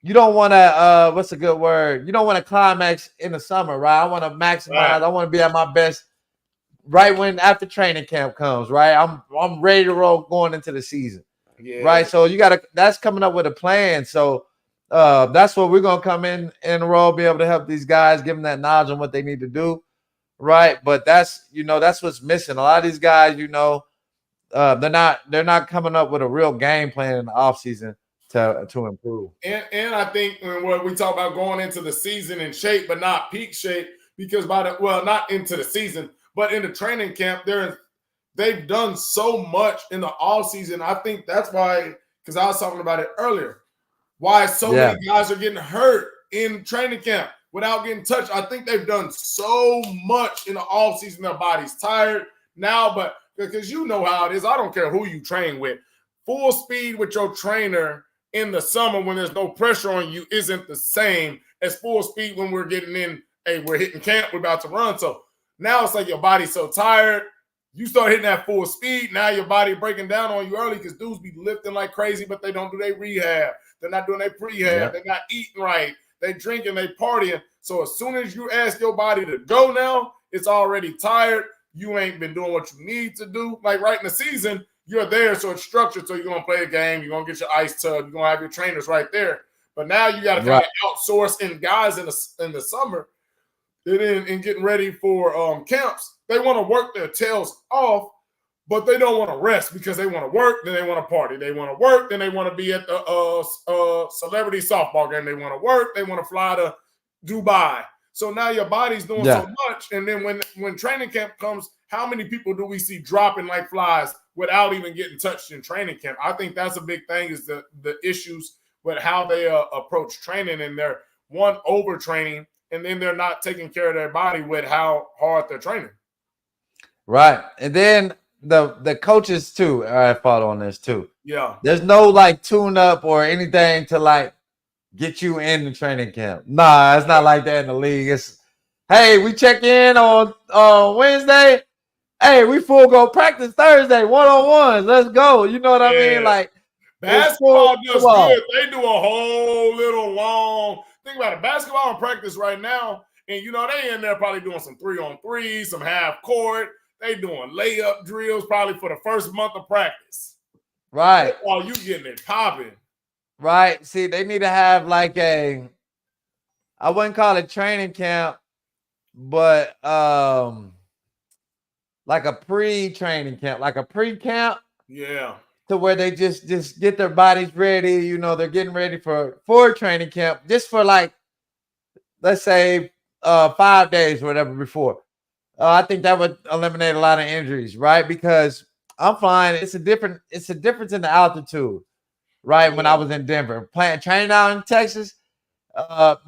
S1: want to, what's a good word? You don't want to climax in the summer, right? I want to maximize. Right. I want to be at my best right when after training camp comes, right? I'm ready to roll going into the season, right? So that's coming up with a plan. So that's what we're going to come in a role, be able to help these guys, give them that knowledge on what they need to do. Right. But that's what's missing. A lot of these guys, they're not coming up with a real game plan in the offseason to improve.
S2: And I think when we talk about going into the season in shape, but not peak shape, because not into the season, but in the training camp, they've done so much in the off season. I think that's why, because I was talking about it earlier, why so many guys are getting hurt in training camp without getting touched. I think they've done so much in the off season. Their body's tired now, but because you know how it is, I don't care who you train with. Full speed with your trainer in the summer when there's no pressure on you isn't the same as full speed when we're getting in. Hey, we're hitting camp, we're about to run. So now it's like your body's so tired. You start hitting that full speed. Now your body breaking down on you early because dudes be lifting like crazy, but they don't do their rehab. They're not doing their prehab. They're not eating right. They drinking, they partying. So as soon as you ask your body to go now, it's already tired. You ain't been doing what you need to do. Like right in the season, you're there, so it's structured. So you're going to play the game. You're going to get your ice tub. You're going to have your trainers right there. But now you got to kind of outsource in guys in the summer and getting ready for camps. They want to work their tails off, but they don't want to rest because they want to work, then they want to party. They want to work, then they want to be at the celebrity softball game. They want to work, they want to fly to Dubai. So now your body's doing so much. And then when training camp comes, how many people do we see dropping like flies without even getting touched in training camp? I think that's a big thing is the issues with how they approach training, and they're overtraining, and then they're not taking care of their body with how hard they're training.
S1: Right. And then the coaches too are at fault on this too.
S2: Yeah.
S1: There's no like tune up or anything to like get you in the training camp. Nah, it's not like that in the league. It's, hey, we check in on Wednesday. Hey, we full go practice Thursday, one-on-ones. Let's go. You know what I mean? Like
S2: basketball does good. They do a whole little long think about it. Basketball in practice right now, and they in there probably doing some 3-on-3, some half court. They doing layup drills probably for the first month of practice.
S1: Right.
S2: While you getting it popping.
S1: Right. See, they need to have like I wouldn't call it training camp, but like a pre-training camp, like a pre-camp.
S2: Yeah.
S1: To where they just get their bodies ready. They're getting ready for training camp just for like, let's say 5 days or whatever before. I think that would eliminate a lot of injuries, right? Because I'm flying. It's a difference in the altitude, right? Yeah. When I was in Denver, training out in Texas,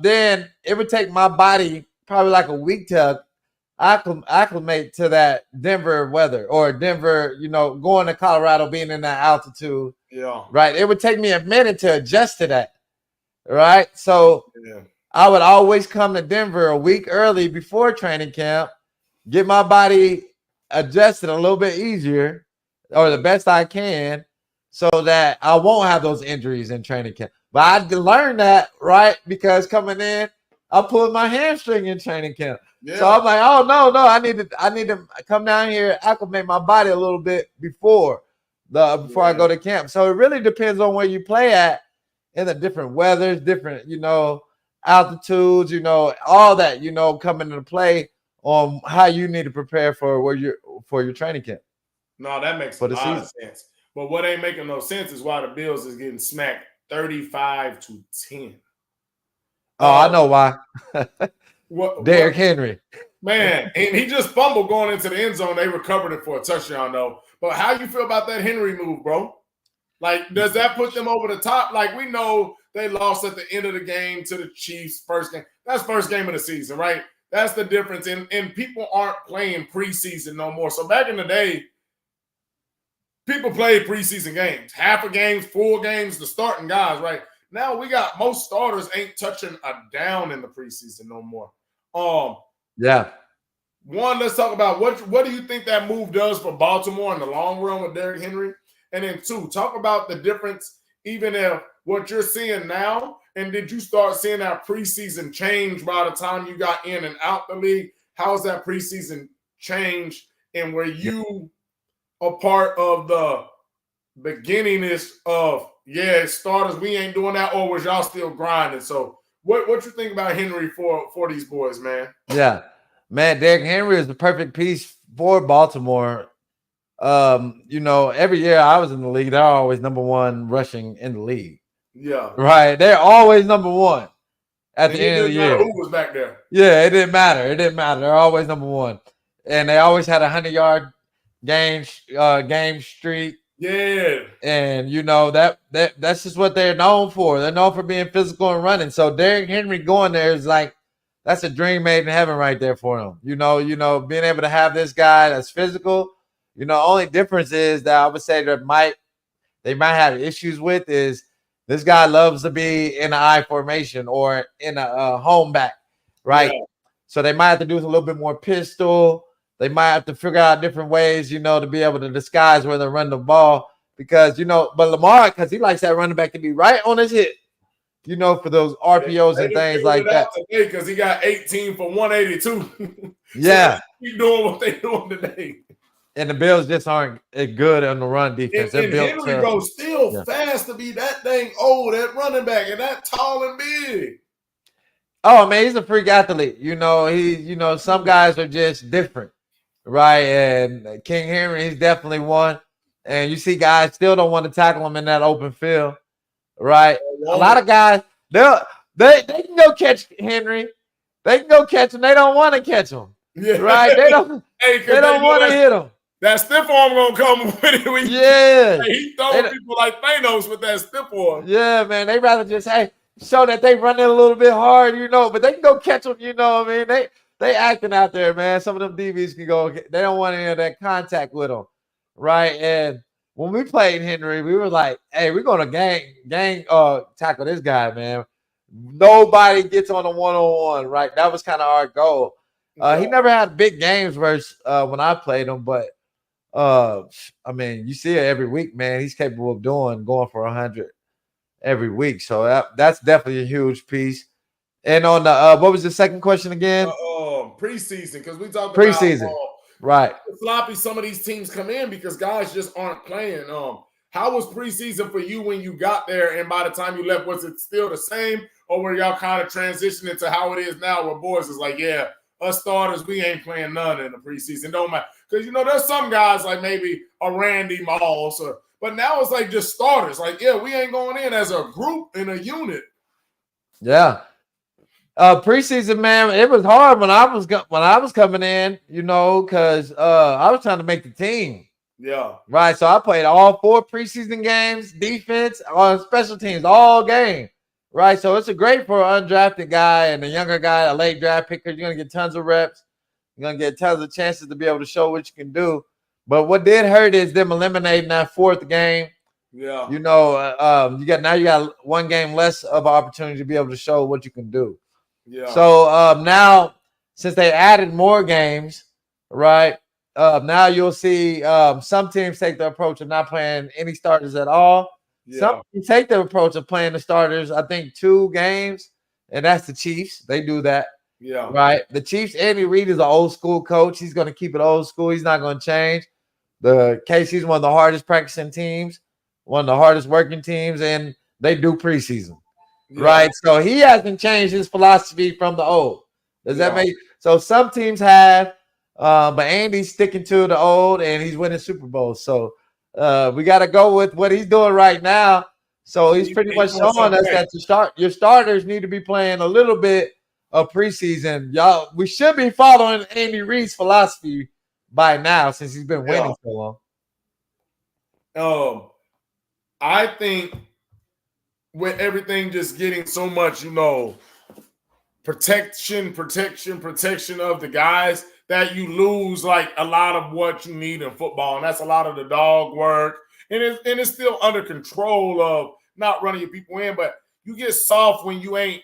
S1: then it would take my body probably like a week to acclimate to that Denver weather or Denver, going to Colorado, being in that altitude.
S2: Yeah.
S1: Right. It would take me a minute to adjust to that. Right. So
S2: Yeah.
S1: I would always come to Denver a week early before training camp, get my body adjusted a little bit easier or the best I can so that I won't have those injuries in training camp. But I learned that, right? Because coming in, I pulled my hamstring in training camp. Yeah. So I'm like, oh no, I need to come down here, acclimate my body a little bit before I go to camp. So it really depends on where you play at in the different weathers, different, altitudes, all that, coming into play on how you need to prepare for your training camp.
S2: No, that makes a lot of sense. But what ain't making no sense is why the Bills is getting smacked 35-10.
S1: Oh, I know why. Derrick Henry.
S2: Man, and he just fumbled going into the end zone. They recovered it for a touchdown, though. But how you feel about that Henry move, bro? Like, does that put them over the top? Like, we know they lost at the end of the game to the Chiefs first game. That's first game of the season, right? That's the difference. And people aren't playing preseason no more. So back in the day, people played preseason games, half a games, full games, the starting guys, right? Now we got most starters ain't touching a down in the preseason no more.
S1: Yeah.
S2: One, let's talk about what do you think that move does for Baltimore in the long run with Derrick Henry? And then two, talk about the difference, even if what you're seeing now, and did you start seeing that preseason change by the time you got in and out the league? How's that preseason change? And were you a part of the beginningness of, starters, we ain't doing that, or was y'all still grinding? So what you think about Henry for these boys, man?
S1: Yeah. Man, Derrick Henry is the perfect piece for Baltimore. Every year I was in the league, they're always number one rushing in the league.
S2: Yeah.
S1: Right. They're always number one at the end of the year.
S2: Who was back there?
S1: Yeah, it didn't matter. They're always number one. And they always had 100-yard game streak.
S2: Yeah.
S1: And that's just what they're known for. They're known for being physical and running. So Derrick Henry going there is like, that's a dream made in heaven right there for them. Being able to have this guy that's physical. Only difference is that I would say they might have issues with is this guy loves to be in an I formation or in a home back, right? Yeah. So they might have to do a little bit more pistol. They might have to figure out different ways, to be able to disguise where they run the ball because, but Lamar, because he likes that running back to be right on his hip, for those RPOs and things like that.
S2: Today because he got 18 for 182.
S1: Yeah.
S2: So keep doing what they're doing today.
S1: And the Bills just aren't good on the run defense.
S2: And Henry goes still fast to be that dang old, that running back, and that tall and big.
S1: Oh, man, he's a freak athlete. Some guys are just different, right? And King Henry, he's definitely one. And you see guys still don't want to tackle him in that open field, right? A lot of guys, they can go catch Henry. They can go catch him. They don't want to catch him, right? They don't want to hit him.
S2: That stiff arm gonna come with it. He throwing people like Thanos with that stiff arm.
S1: Yeah, man. They rather just show that they running a little bit hard, but they can go catch them. I mean, they acting out there, man. Some of them DBs can go. They don't want any of that contact with them, right? And when we played Henry, we were like, "Hey, we're gonna gang tackle this guy, man. Nobody gets on a one-on-one, right? That was kind of our goal. He never had big games versus when I played him, but I mean, you see it every week, man. He's capable of going for 100 every week. So that's definitely a huge piece. And on the what was the second question again?
S2: Preseason, because we talked
S1: preseason,
S2: about
S1: right?
S2: Sloppy. Some of these teams come in because guys just aren't playing. How was preseason for you when you got there, and by the time you left, was it still the same, or were y'all kind of transitioning to how it is now, where boys is like, yeah, us starters, we ain't playing none in the preseason. Don't matter. Because, there's some guys like maybe a Randy Moss, but now it's like just starters. Like, yeah, we ain't going in as a group in a unit.
S1: Yeah. Preseason, man, it was hard when I was coming in, because I was trying to make the team.
S2: Yeah.
S1: Right. So I played all 4 preseason games, defense, on special teams, all game. Right. So it's great for an undrafted guy and a younger guy, a late draft picker. You're going to get tons of reps. You're gonna get tons of chances to be able to show what you can do. But what did hurt is them eliminating that fourth game.
S2: Yeah.
S1: You know, you got one game less of an opportunity to be able to show what you can do.
S2: Yeah.
S1: So now, since they added more games, right? Now you'll see some teams take the approach of not playing any starters at all.
S2: Yeah.
S1: Some teams take the approach of playing the starters. I think 2 games, and that's the Chiefs. They do that.
S2: Yeah.
S1: Right. The Chiefs, Andy Reid is an old school coach. He's going to keep it old school. He's not going to change. The KC's one of the hardest practicing teams, one of the hardest working teams, and they do preseason. Yeah. Right. So he hasn't changed his philosophy from the old. Does that make so? Some teams have, but Andy's sticking to the old and he's winning Super Bowls. So we got to go with what he's doing right now. So he's pretty much showing us that your starters need to be playing a little bit of preseason. Y'all, we should be following Andy Reid's philosophy by now since he's been winning so
S2: long. I think with everything just getting so much, protection of the guys, that you lose like a lot of what you need in football. And that's a lot of the dog work. And it's still under control of not running your people in, but you get soft when you ain't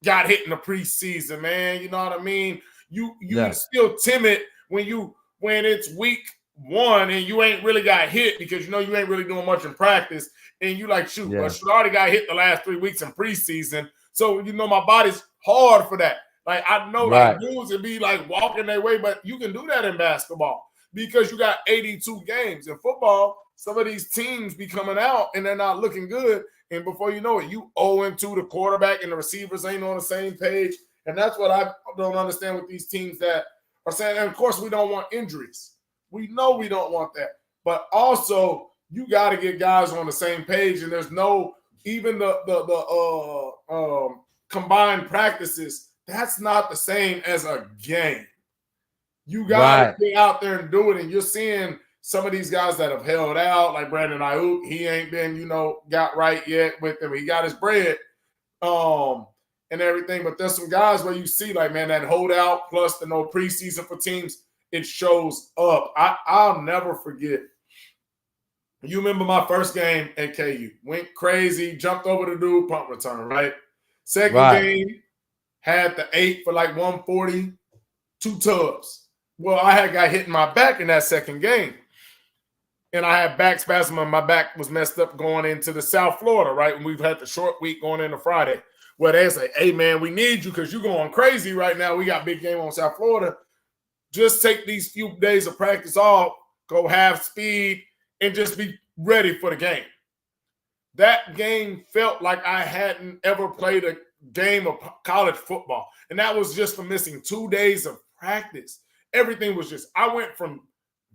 S2: got hit in the preseason, man. You know what I mean? You still timid when it's week 1 and you ain't really got hit because you ain't really doing much in practice. And you like, shoot, but I already got hit the last 3 weeks in preseason. So, my body's hard for that. Like, I know like dudes would be like walking their way, but you can do that in basketball because you got 82 games. In football, some of these teams be coming out and they're not looking good. And before you know it, you 0-2, the quarterback and the receivers ain't on the same page. And that's what I don't understand with these teams that are saying, and of course, we don't want injuries. We know we don't want that. But also, you got to get guys on the same page. And there's no, even the combined practices, that's not the same as a game. You got to get out there and do it. And you're seeing some of these guys that have held out, like Brandon Ayuk, he ain't been, got right yet with him. He got his bread and everything. But there's some guys where you see, like, man, that holdout plus the no preseason for teams, it shows up. I'll never forget. You remember my first game at KU. Went crazy, jumped over the dude, punt return, right? Second game, had the 8 for like 140, 2 tubs. Well, I had got hit in my back in that second game. And I had back spasm and my back was messed up going into the South Florida, right? And we've had the short week going into Friday. Where they say, hey, man, we need you because you're going crazy right now. We got big game on South Florida. Just take these few days of practice off, go half speed, and just be ready for the game. That game felt like I hadn't ever played a game of college football. And that was just for missing 2 days of practice. Everything was just, I went from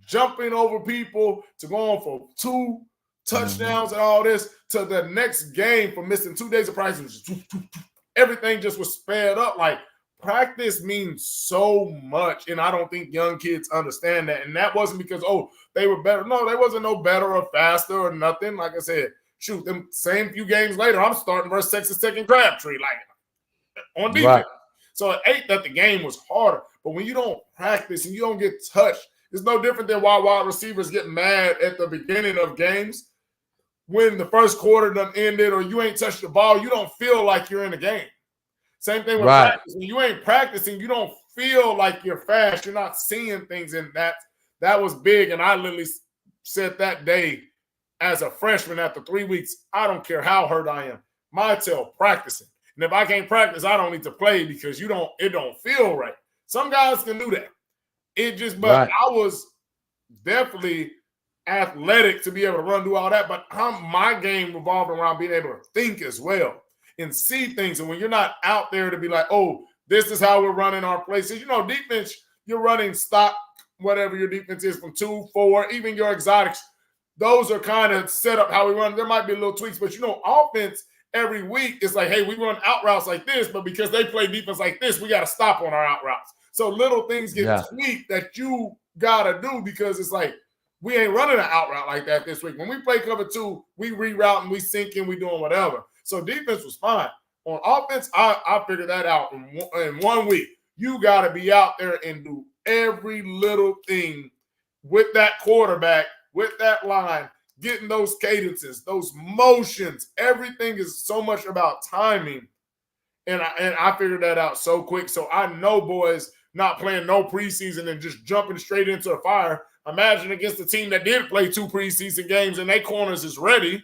S2: jumping over people to going for 2 touchdowns and all this to the next game for missing 2 days of practice. Everything just was sped up. Like, practice means so much, and I don't think young kids understand that. And that wasn't because, they were better. No, they wasn't no better or faster or nothing. Like I said, shoot, them same few games later, I'm starting versus Texas Tech and Crabtree, like, on defense. Right. So it ain't that the game was harder. But when you don't practice and you don't get touched, it's no different than why wide receivers get mad at the beginning of games. When the first quarter done ended or you ain't touched the ball, you don't feel like you're in the game. Same thing with practice. When you ain't practicing, you don't feel like you're fast. You're not seeing things in that. That was big. And I literally said that day as a freshman after 3 weeks, I don't care how hurt I am. My tail practicing. And if I can't practice, I don't need to play because it don't feel right. Some guys can do that. I was definitely athletic to be able to run, do all that. But my game revolved around being able to think as well and see things. And when you're not out there to be like, this is how we're running our places. Defense, you're running stock, whatever your defense is from 2, 4, even your exotics. Those are kind of set up how we run. There might be little tweaks, but offense every week is like, hey, we run out routes like this, but because they play defense like this, we got to stop on our out routes. So little things get tweaked that you got to do because it's like, we ain't running an out route like that this week. When we play cover 2, we reroute and we sink in, we doing whatever. So defense was fine. On offense, I figured that out in 1 week. You got to be out there and do every little thing with that quarterback, with that line, getting those cadences, those motions. Everything is so much about timing. And I figured that out so quick. So I know boys not playing no preseason and just jumping straight into the fire. Imagine against a team that did play 2 preseason games and their corners is ready.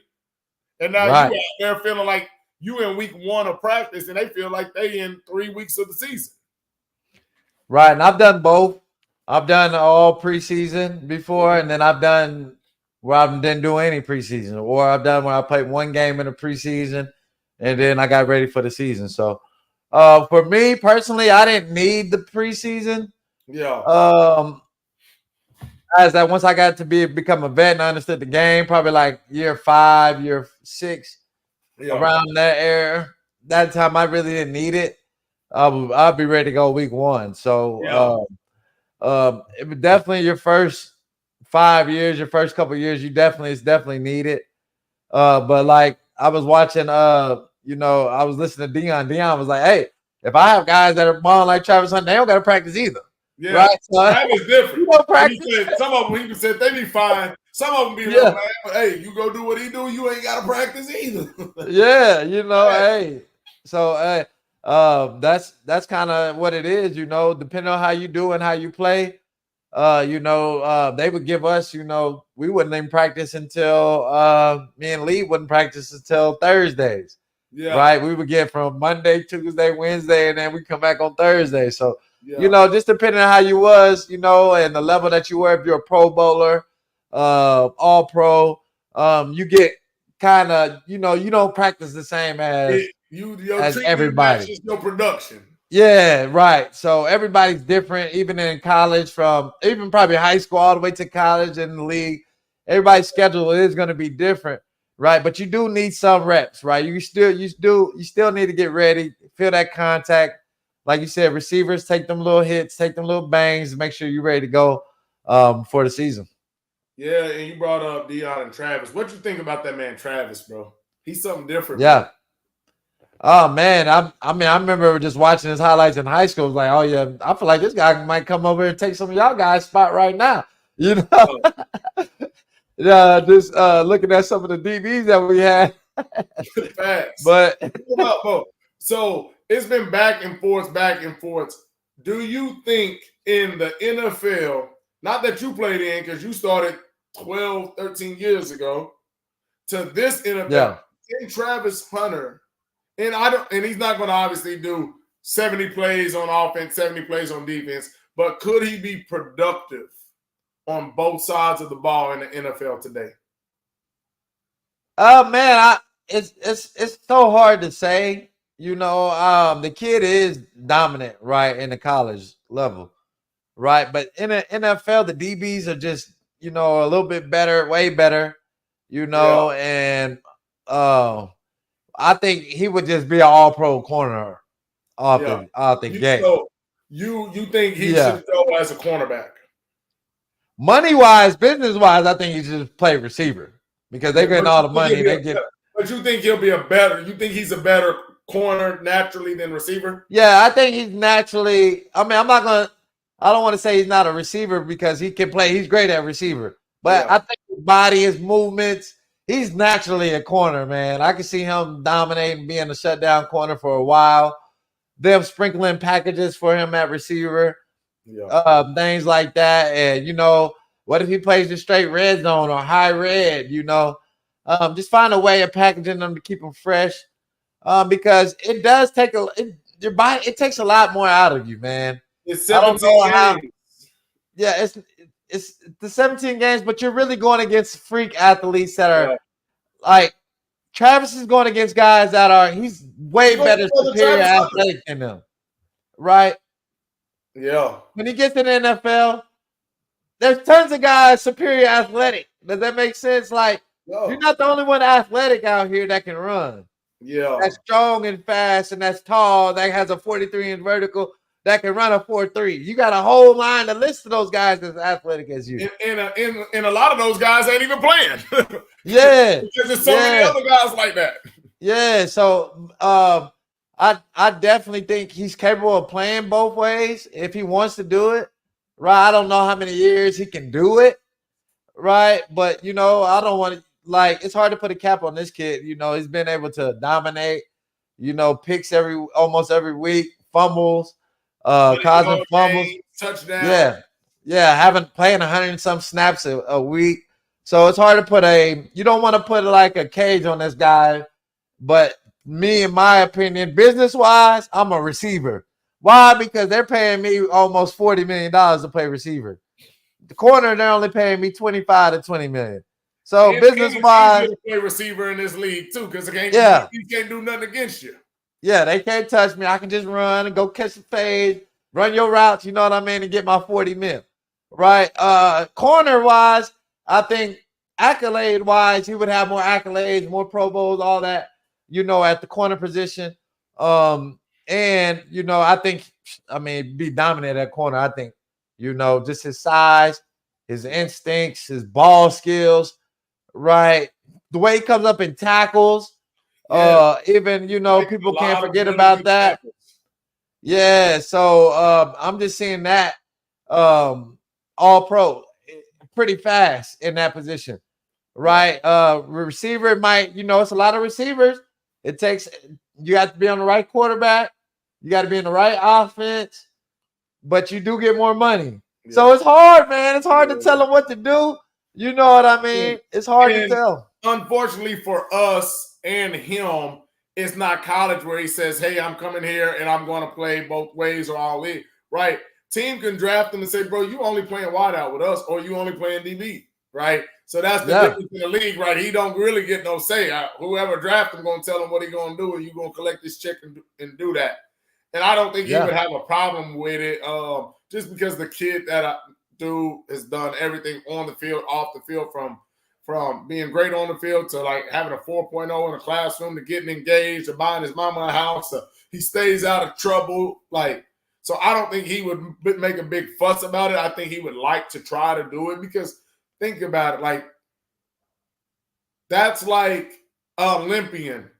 S2: And now you out there feeling like you in week 1 of practice and they feel like they in 3 weeks of the season.
S1: Right. And I've done both. I've done all preseason before, and then I've done where I didn't do any preseason, or I've done where I played one game in the preseason and then I got ready for the season. So for me personally, I didn't need the preseason.
S2: Yeah.
S1: As that once I got to become a vet and I understood the game, probably like year 5, year 6, around that era. That time I really didn't need it. I'll be ready to go week 1. So it was definitely your first 5 years, your first couple of years, it's definitely needed. But like I was watching, I was listening to Dion. Dion was like, "Hey, if I have guys that are balling like Travis Hunt, they don't got to practice either."
S2: Yeah,
S1: right?
S2: So that is different.
S1: You don't practice.
S2: Some of them, he said they be fine. Some of them be real bad, but hey, you go do what he do, you ain't got to practice either.
S1: Hey. So that's kind of what it is, depending on how you do and how you play. They would give us, we wouldn't even practice until me and Lee wouldn't practice until Thursdays. Yeah. Right. We would get from Monday, Tuesday, Wednesday, and then we come back on Thursday. So, just depending on how you was, and the level that you were, if you're a Pro Bowler, all pro, you get kind of, you don't practice the same as everybody.
S2: Just no production.
S1: Yeah, right. So everybody's different, even in college, from even probably high school all the way to college and the league. Everybody's schedule is going to be different, right? But you do need some reps, right? You still need to get ready, feel that contact. Like you said, receivers take them little hits, take them little bangs, make sure you're ready to go for the season.
S2: Yeah, and you brought up Dion and Travis. What you think about that man, Travis, bro? He's something different.
S1: Yeah. Bro. Oh man, I remember just watching his highlights in high school. It was like, oh yeah, I feel like this guy might come over and take some of y'all guys' spot right now. Just looking at some of the DBs that we had.
S2: Facts.
S1: But
S2: so it's been back and forth. Do you think in the NFL, not that you played in because you started 12, 13 years ago, to this NFL, in Travis Hunter, and he's not going to obviously do 70 plays on offense, 70 plays on defense, but could he be productive on both sides of the ball in the NFL today?
S1: Man, it's so hard to say. The kid is dominant, right, in the college level, right? But in the NFL, the DBs are just, a little bit better, way better, and I think he would just be an all-pro corner off the gate.
S2: So you think he should go as a cornerback?
S1: Money-wise, business-wise, I think he should just play receiver because they're getting all the money.
S2: But you think you think he's a better corner naturally than receiver?
S1: Yeah, I think he's naturally. I mean, I don't want to say he's not a receiver because he can play. He's great at receiver. But I think his body, his movements, he's naturally a corner, man. I can see him dominating, being a shutdown corner for a while. Them sprinkling packages for him at receiver, things like that. And, what if he plays the straight red zone or high red, just find a way of packaging them to keep them fresh. Because it does take your body, it takes a lot more out of you, man.
S2: It's 17 games.
S1: It's the 17 games, but you're really going against freak athletes that are like Travis is going against guys that he's way better, superior athletic than them. Right?
S2: Yeah.
S1: When he gets in the NFL, there's tons of guys superior athletic. Does that make sense? Like, you're not the only one athletic out here that can run.
S2: Yeah.
S1: That's strong and fast and that's tall, that has a 43-inch vertical, that can run a 4.3. You got a whole line of list of those guys as athletic as you.
S2: And a lot of those guys ain't even playing.
S1: Yeah.
S2: Because there's so many other guys like that.
S1: Yeah. So I definitely think he's capable of playing both ways if he wants to do it. right? I don't know how many years he can do it, right? But I don't want to like. It's hard to put a cap on this kid. He's been able to dominate. Picks almost every week, fumbles, causing fumbles.
S2: Touchdown.
S1: Yeah, yeah, having playing 100 and some snaps a week. So it's hard to put you don't want to put like a cage on this guy. But me, in my opinion, business wise, I'm a receiver. Why? Because they're paying me almost $40 million to play receiver. The corner, they're only paying me 25 to 20 million. So business wise,
S2: to play receiver in this league too, because he can't do nothing against you.
S1: Yeah, they can't touch me. I can just run and go catch the fade, run your routes, you know what I mean, and get my 40 mil. Right? Corner wise, I think accolade wise, he would have more accolades, more Pro Bowls, all that, at the corner position. And I think, be dominant at corner. I think, just his size, his instincts, his ball skills, right? The way he comes up in tackles. Yeah. Even people can't forget about that. Tackles. Yeah, so I'm just seeing that all pro pretty fast in that position, right? Receiver might, it's a lot of receivers. It takes you have to be on the right quarterback, you got to be in the right offense, but you do get more money. Yeah. So it's hard, man. It's hard to tell them what to do. You know what I mean? It's hard to tell.
S2: Unfortunately for us and him, it's not college where he says, hey, I'm coming here and I'm going to play both ways or all in, right? Team can draft him and say, bro, you only playing wideout with us or you only playing DB, right? So that's the difference in the league, right? He don't really get no say. Whoever draft him going to tell him what he going to do and you going to collect this check and do that. And I don't think he would have a problem with it just because the kid that I do has done everything on the field, off the field, from being great on the field to like having a 4.0 in the classroom to getting engaged to buying his mama a house. He stays out of trouble. So I don't think he would make a big fuss about it. I think he would like to try to do it because think about it. That's like an Olympian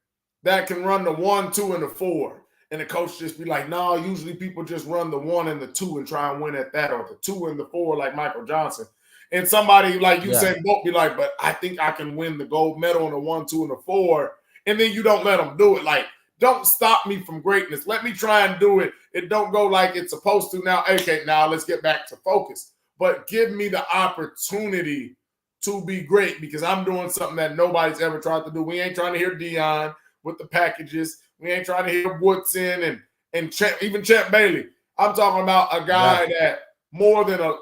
S2: that can run the 1, 2, and the 4. And the coach just be like, no, usually people just run the 1 and the 2 and try and win at that, or the 2 and the 4 like Michael Johnson. And somebody like Usain Bolt be like, but I think I can win the gold medal on the 1, 2, and the 4. And then you don't let them do it. Don't stop me from greatness. Let me try and do it. It don't go like it's supposed to now. Okay, now let's get back to focus. But give me the opportunity to be great because I'm doing something that nobody's ever tried to do. We ain't trying to hear Dion with the packages. We ain't trying to hear Woodson and even Champ Bailey. I'm talking about a guy that more than a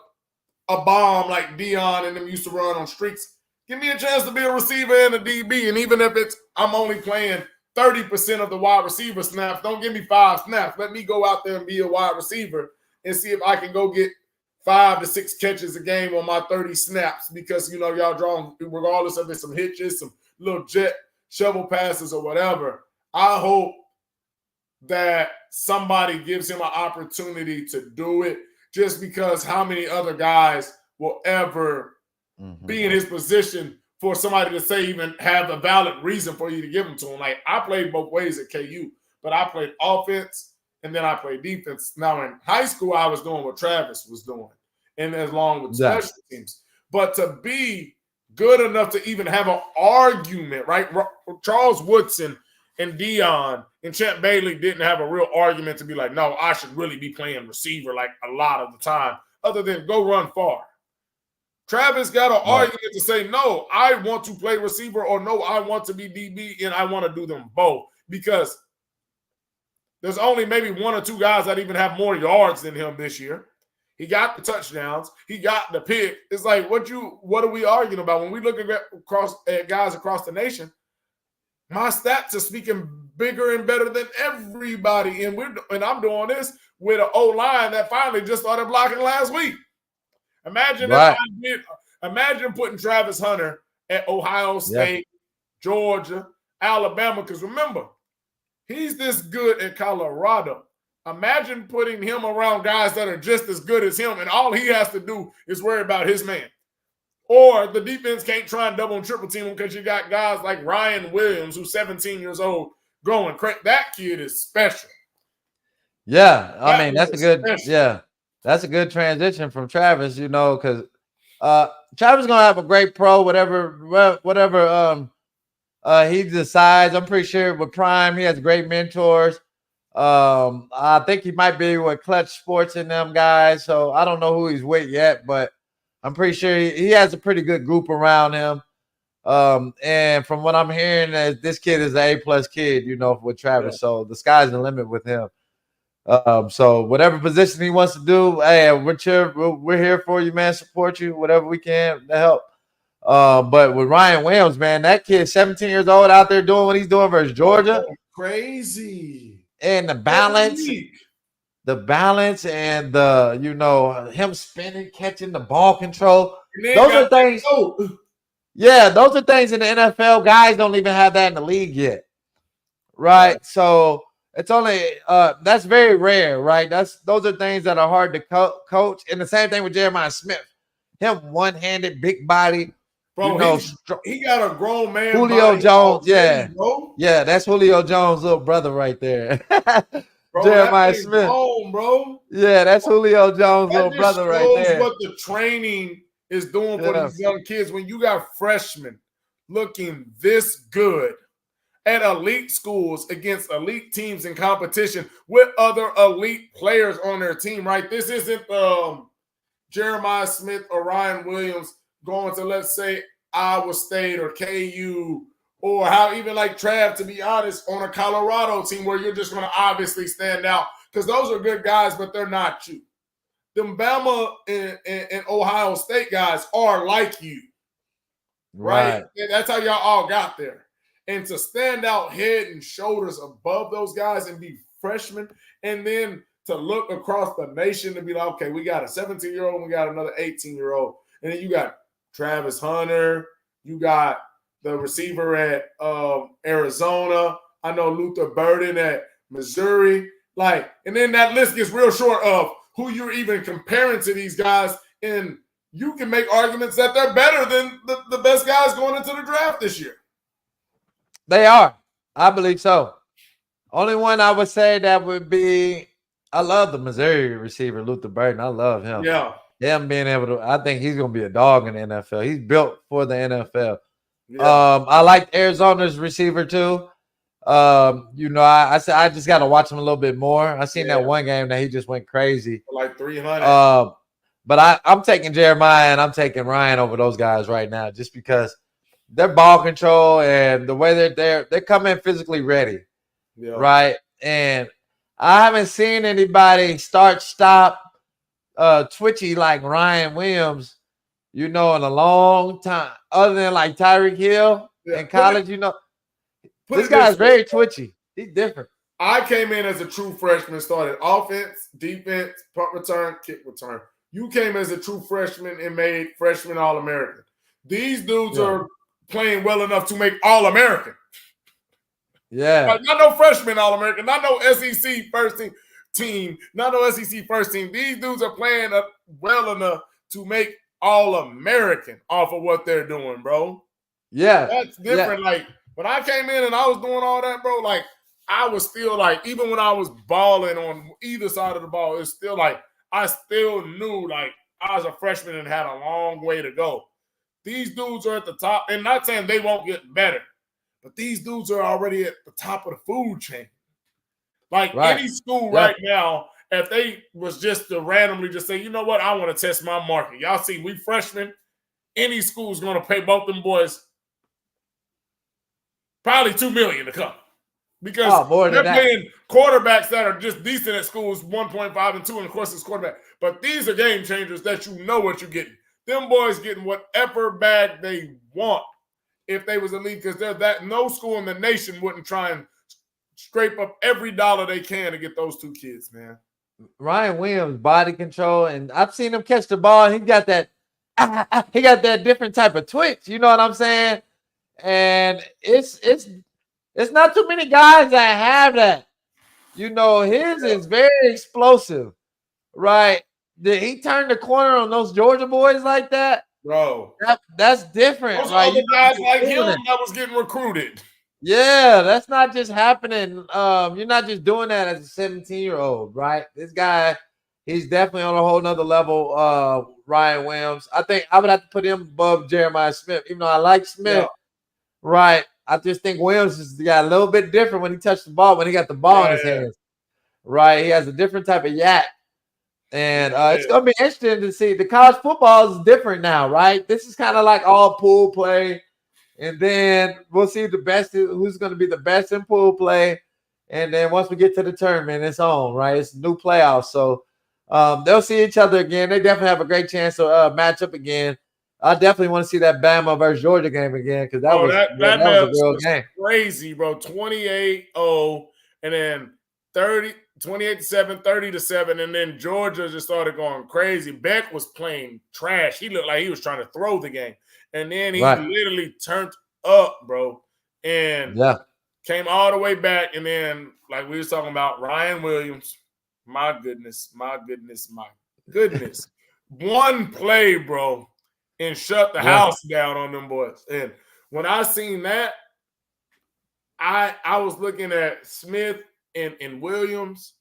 S2: bomb like Dion and them used to run on streaks. Give me a chance to be a receiver and a DB. And even if I'm only playing 30% of the wide receiver snaps, don't give me 5 snaps. Let me go out there and be a wide receiver and see if I can go get 5 to 6 catches a game on my 30 snaps because, y'all drawing, regardless of it's some hitches, some little jet shovel passes or whatever. I hope that somebody gives him an opportunity to do it just because how many other guys will ever be in his position for somebody to say even have a valid reason for you to give them to him. I played both ways at KU, but I played offense and then I played defense. Now in high school, I was doing what Travis was doing and as long with special teams. But to be good enough to even have an argument, right? Charles Woodson and Dion and Champ Bailey didn't have a real argument to be like, no, I should really be playing receiver a lot of the time, other than go run far. Travis got an argument to say, no, I want to play receiver, or no, I want to be DB, and I want to do them both because there's only maybe 1 or 2 guys that even have more yards than him this year. He got the touchdowns. He got the pick. It's like, what are we arguing about? When we look at guys across the nation, my stats are speaking bigger and better than everybody. And I'm doing this with an O-line that finally just started blocking last week. Imagine imagine putting Travis Hunter at Ohio State, Georgia, Alabama, because remember, he's this good at Colorado. Imagine putting him around guys that are just as good as him, and all he has to do is worry about his man. Or the defense can't try and double and triple team him because you got guys like Ryan Williams, who's 17 years old, going crazy. That kid is special.
S1: Yeah, that's a good That's a good transition from Travis, because Travis gonna have a great pro, whatever he decides. I'm pretty sure with Prime, he has great mentors. I think he might be with Clutch Sports and them guys. So I don't know who he's with yet, but I'm pretty sure he has a pretty good group around him. And from what I'm hearing, this kid is an A+ kid, with Travis. Yeah. So the sky's the limit with him. So whatever position he wants to do, hey, we're here for you, man. Support you, whatever we can to help. But with Ryan Williams, man, that kid, 17 years old, out there doing what he's doing versus Georgia,
S2: crazy.
S1: And the balance and him spinning, catching the ball control. Those are things. Yeah, those are things in the NFL. Guys don't even have that in the league yet, right? So it's only that's very rare, right? Those are things that are hard to coach. And the same thing with Jeremiah Smith, him one-handed, big body.
S2: Bro, he got a grown man.
S1: Julio Jones, yeah, that's Julio Jones' little brother right there.
S2: Bro,
S1: Jeremiah Smith,
S2: bro.
S1: Yeah, that's Julio Jones' little brother right there.
S2: What the training is doing for these young kids when you got freshmen looking this good at elite schools against elite teams in competition with other elite players on their team, right? This isn't Jeremiah Smith or Ryan Williams going to, let's say, Iowa State or KU, or how even like Trav, to be honest, on a Colorado team where you're just going to obviously stand out because those are good guys, but they're not you. Them Bama and Ohio State guys are like you, right? That's how y'all all got there. And to stand out head and shoulders above those guys and be freshmen, and then to look across the nation and be like, okay, we got a 17-year-old and we got another 18-year-old. And then you got Travis Hunter, you got the receiver at Arizona. I know Luther Burden at Missouri. And then that list gets real short of who you're even comparing to these guys. And you can make arguments that they're better than the best guys going into the draft this year.
S1: They are. I believe so. Only one I would say that would be, I love the Missouri receiver, Luther Burden. I love him.
S2: Yeah.
S1: Him being able to, I think he's going to be a dog in the NFL. He's built for the NFL. Yeah. I like Arizona's receiver too. I said I just got to watch him a little bit more. I seen that one game that he just went crazy.
S2: Like 300.
S1: But I'm taking Jeremiah and I'm taking Ryan over those guys right now just because their ball control and the way they're coming physically ready. Yeah. Right. And I haven't seen anybody stop twitchy like Ryan Williams, in a long time, other than like Tyreek Hill in college, this guy's very twitchy. He's different.
S2: I came in as a true freshman, started offense, defense, punt return, kick return. You came as a true freshman and made freshman All-American. These dudes are playing well enough to make All-American.
S1: Yeah.
S2: Not no freshman All-American, not no SEC first team, not no SEC first team. These dudes are playing well enough to make All-American off of what they're doing, bro.
S1: Yeah.
S2: That's different. Yeah. When I came in and I was doing all that, bro, I was still even when I was balling on either side of the ball, it's still I still knew I was a freshman and had a long way to go. These dudes are at the top, and not saying they won't get better, but these dudes are already at the top of the food chain. Any school right now, if they was just to randomly just say, you know what, I want to test my market. Y'all see, we freshmen, any school is going to pay both them boys probably $2 million to come. Because they're playing quarterbacks that are just decent at schools, 1.5 and 2, and of course it's quarterback. But these are game changers that you know what you're getting. Them boys getting whatever bag they want if they was elite, because they're that no school in the nation wouldn't try and scrape up every dollar they can to get those two kids, man.
S1: Ryan Williams, body control, and I've seen him catch the ball. He got that different type of twitch. You know what I'm saying? And it's not too many guys that have that. His is very explosive, right? Did he turn the corner on those Georgia boys like that?
S2: Bro.
S1: That's different,
S2: those
S1: right?
S2: Other guys like him that was getting recruited.
S1: Yeah, that's not just happening. You're not just doing that as a 17-year-old, right? This guy, He's definitely on a whole nother level. Ryan Williams. I think I would have to put him above Jeremiah Smith, even though I like Smith.
S2: Yeah.
S1: Right. I just think Williams has got a little bit different when he touched the ball, when he got the ball in his hands. Right. He has a different type of yak. And it's going to be interesting to see. The college football is different now, right? This is kind of like all pool play. And then we'll see the best, who's going to be the best in pool play. And then once we get to the tournament, it's on, right? It's new playoffs. So they'll see each other again. They definitely have a great chance to match up again. I definitely want to see that Bama versus Georgia game again because that was a real game.
S2: Crazy, bro. 28-0 and then 28-7, 30-7, and then Georgia just started going crazy. Beck was playing trash. He looked like he was trying to throw the game. And then he literally turned up, bro, and came all the way back. And then, like we was talking about, Ryan Williams, my goodness. One play, bro, and shut the house down on them boys. And when I seen that, I was looking at Smith and Williams,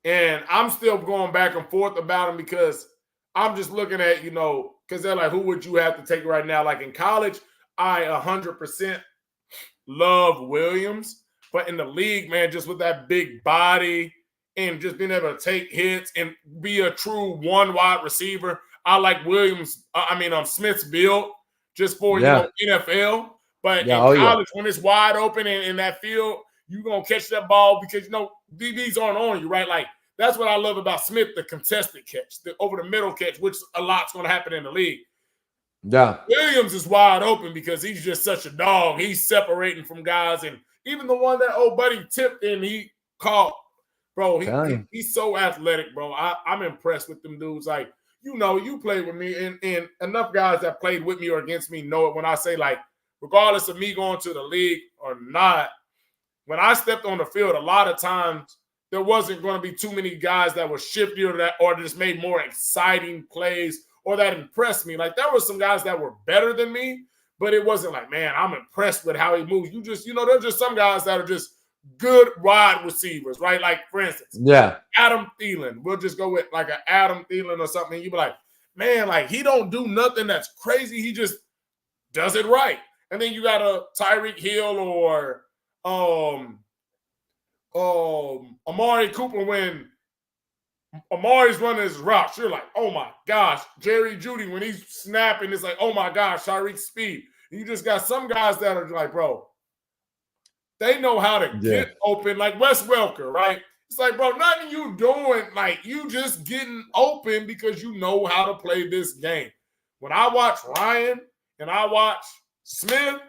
S2: and I'm still going back and forth about them because I'm just looking at, because they're like, who would you have to take right now? Like in college, I 100% love Williams, but in the league, man, just with that big body and just being able to take hits and be a true one wide receiver, I like Williams. Smith's build just for NFL, but in college, when it's wide open in that field, you're gonna catch that ball because DBs aren't on you, right? Like that's what I love about Smith, the contested catch, the over the middle catch, which a lot's gonna happen in the league.
S1: Yeah.
S2: Williams is wide open because he's just such a dog. He's separating from guys, and even the one that old buddy tipped in, he caught, bro. He's so athletic, bro. I'm impressed with them dudes. Like, you played with me, and enough guys that played with me or against me know it when I say, like, regardless of me going to the league or not, when I stepped on the field, a lot of times there wasn't going to be too many guys that were shifty or just made more exciting plays or that impressed me. Like, there were some guys that were better than me, but it wasn't like, man, I'm impressed with how he moves. You just, there's just some guys that are just good wide receivers, right? Like, for instance, Adam Thielen. We'll just go with like an Adam Thielen or something. And you be like, man, like, he don't do nothing that's crazy. He just does it right. And then you got a Tyreek Hill or Amari Cooper. When Amari's running his routes, you're like, oh my gosh. Jerry Jeudy, when he's snapping, it's like, oh my gosh, Tyreek's speed. And you just got some guys that are like, bro, they know how to get open, like Wes Welker, right? It's like, bro, nothing you doing, like, you just getting open because you know how to play this game. When I watch Ryan and I watch Smith,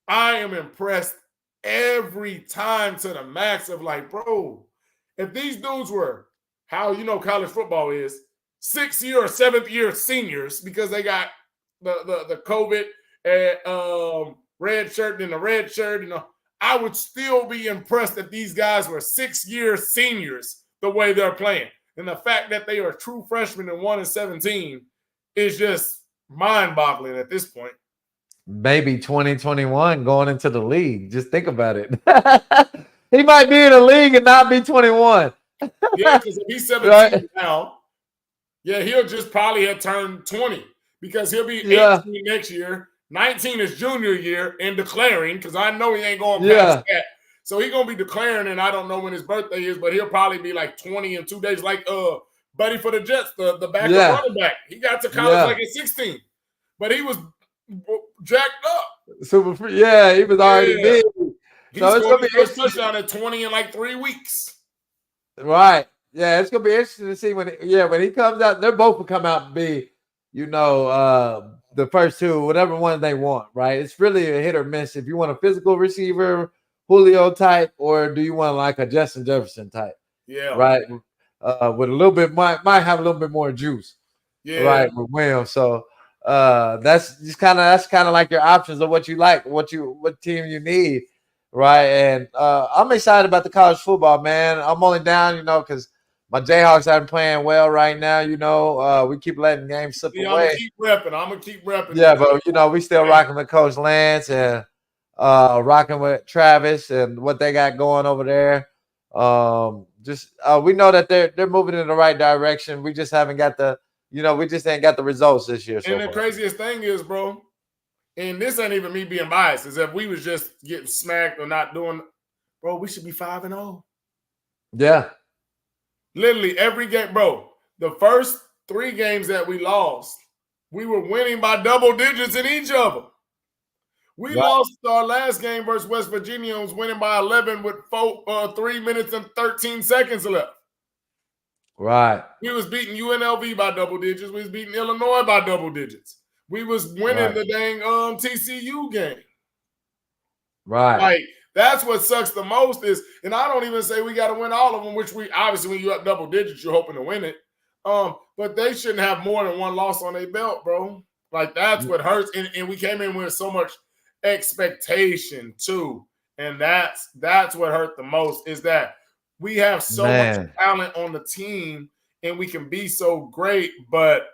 S2: I am impressed every time to the max of like, bro, if these dudes were how college football is, 6th year or 7th year seniors because they got the COVID and red shirt and the red shirt, I would still be impressed if these guys were 6-year seniors the way they're playing. And the fact that they are true freshmen and 1-17 is just mind-boggling at this point.
S1: Maybe 2021 going into the league. Just think about it. He might be in the league and not be 21.
S2: Yeah, because if he's 17 now, he'll just probably have turned 20 because he'll be 18 next year. 19 is junior year and declaring because I know he ain't going past that. So he's going to be declaring, and I don't know when his birthday is, but he'll probably be like 20 in 2 days, like Buddy for the Jets, the backup running back. He got to college like at 16, but he was jacked up.
S1: Super free. Yeah, he was already big.
S2: So it's going to be first touchdown at 20 in like 3 weeks.
S1: Right. Yeah, it's going to be interesting to see when he comes out. They're both will come out and be, the first two, whatever one they want, right? It's really a hit or miss. If you want a physical receiver, Julio type, or do you want like a Justin Jefferson type?
S2: Yeah.
S1: Right. With a little bit, might have a little bit more juice. Yeah. Right. With Williams. So that's kind of like your options of what you like, what team you need. Right. And I'm excited about the college football, man. I'm only down, because my Jayhawks aren't playing well right now. We keep letting games slip away.
S2: I'm gonna keep repping.
S1: Yeah, but we still rocking with Coach Lance and rocking with Travis and what they got going over there. just we know that they're moving in the right direction. We just haven't got we just ain't got the results this year so
S2: And the
S1: far.
S2: craziest thing is, bro, and this ain't even me being biased, is if we was just getting smacked or not doing, bro, we should be 5-0.
S1: Yeah.
S2: Literally every game, bro. The first 3 games that we lost, we were winning by double digits in each of them. We lost our last game versus West Virginia and was winning by 11 with 3 minutes and 13 seconds left.
S1: Right.
S2: We was beating UNLV by double digits. We was beating Illinois by double digits. We was winning the dang TCU game.
S1: Right.
S2: Like, that's what sucks the most is, and I don't even say we got to win all of them, which we obviously when you up double digits, you're hoping to win it. But they shouldn't have more than one loss on their belt, bro. Like, that's what hurts. And we came in with so much expectation too. And that's what hurt the most is that we have so much talent on the team and we can be so great, but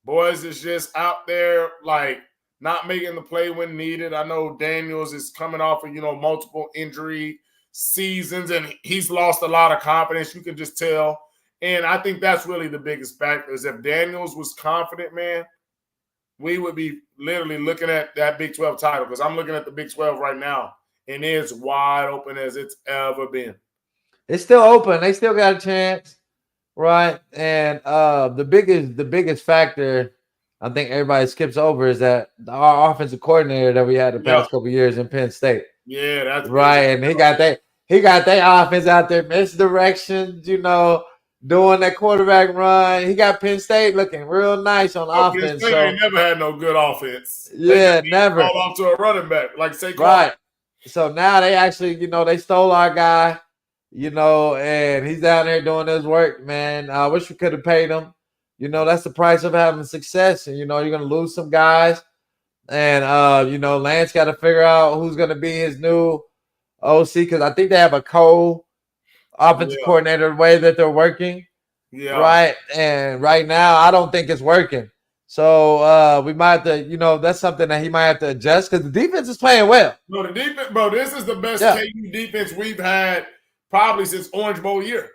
S2: boys is just out there like not making the play when needed. I know Daniels is coming off of, multiple injury seasons and he's lost a lot of confidence. You can just tell. And I think that's really the biggest factor is if Daniels was confident, man, we would be literally looking at that Big 12 title because I'm looking at the Big 12 right now and it's wide open as it's ever been.
S1: It's still open. They still got a chance, right? And the biggest factor I think everybody skips over is that our offensive coordinator that we had the past couple of years in Penn State.
S2: Yeah, that's
S1: right. And he got that offense out there, misdirections, doing that quarterback run. He got Penn State looking real nice on offense.
S2: Penn State ain't never had no good offense.
S1: Yeah, never.
S2: All off to a running back, like Saquon.
S1: Right. So now they actually, they stole our guy, and he's down there doing his work, man. I wish we could have paid him. That's the price of having success. And, you're going to lose some guys. And, Lance got to figure out who's going to be his new OC because I think they have a co-offensive coordinator the way that they're working. Yeah. Right. And right now, I don't think it's working. So we might have to, that's something that he might have to adjust because the defense is playing well.
S2: No, the defense, bro, this is the best KU defense we've had probably since Orange Bowl year.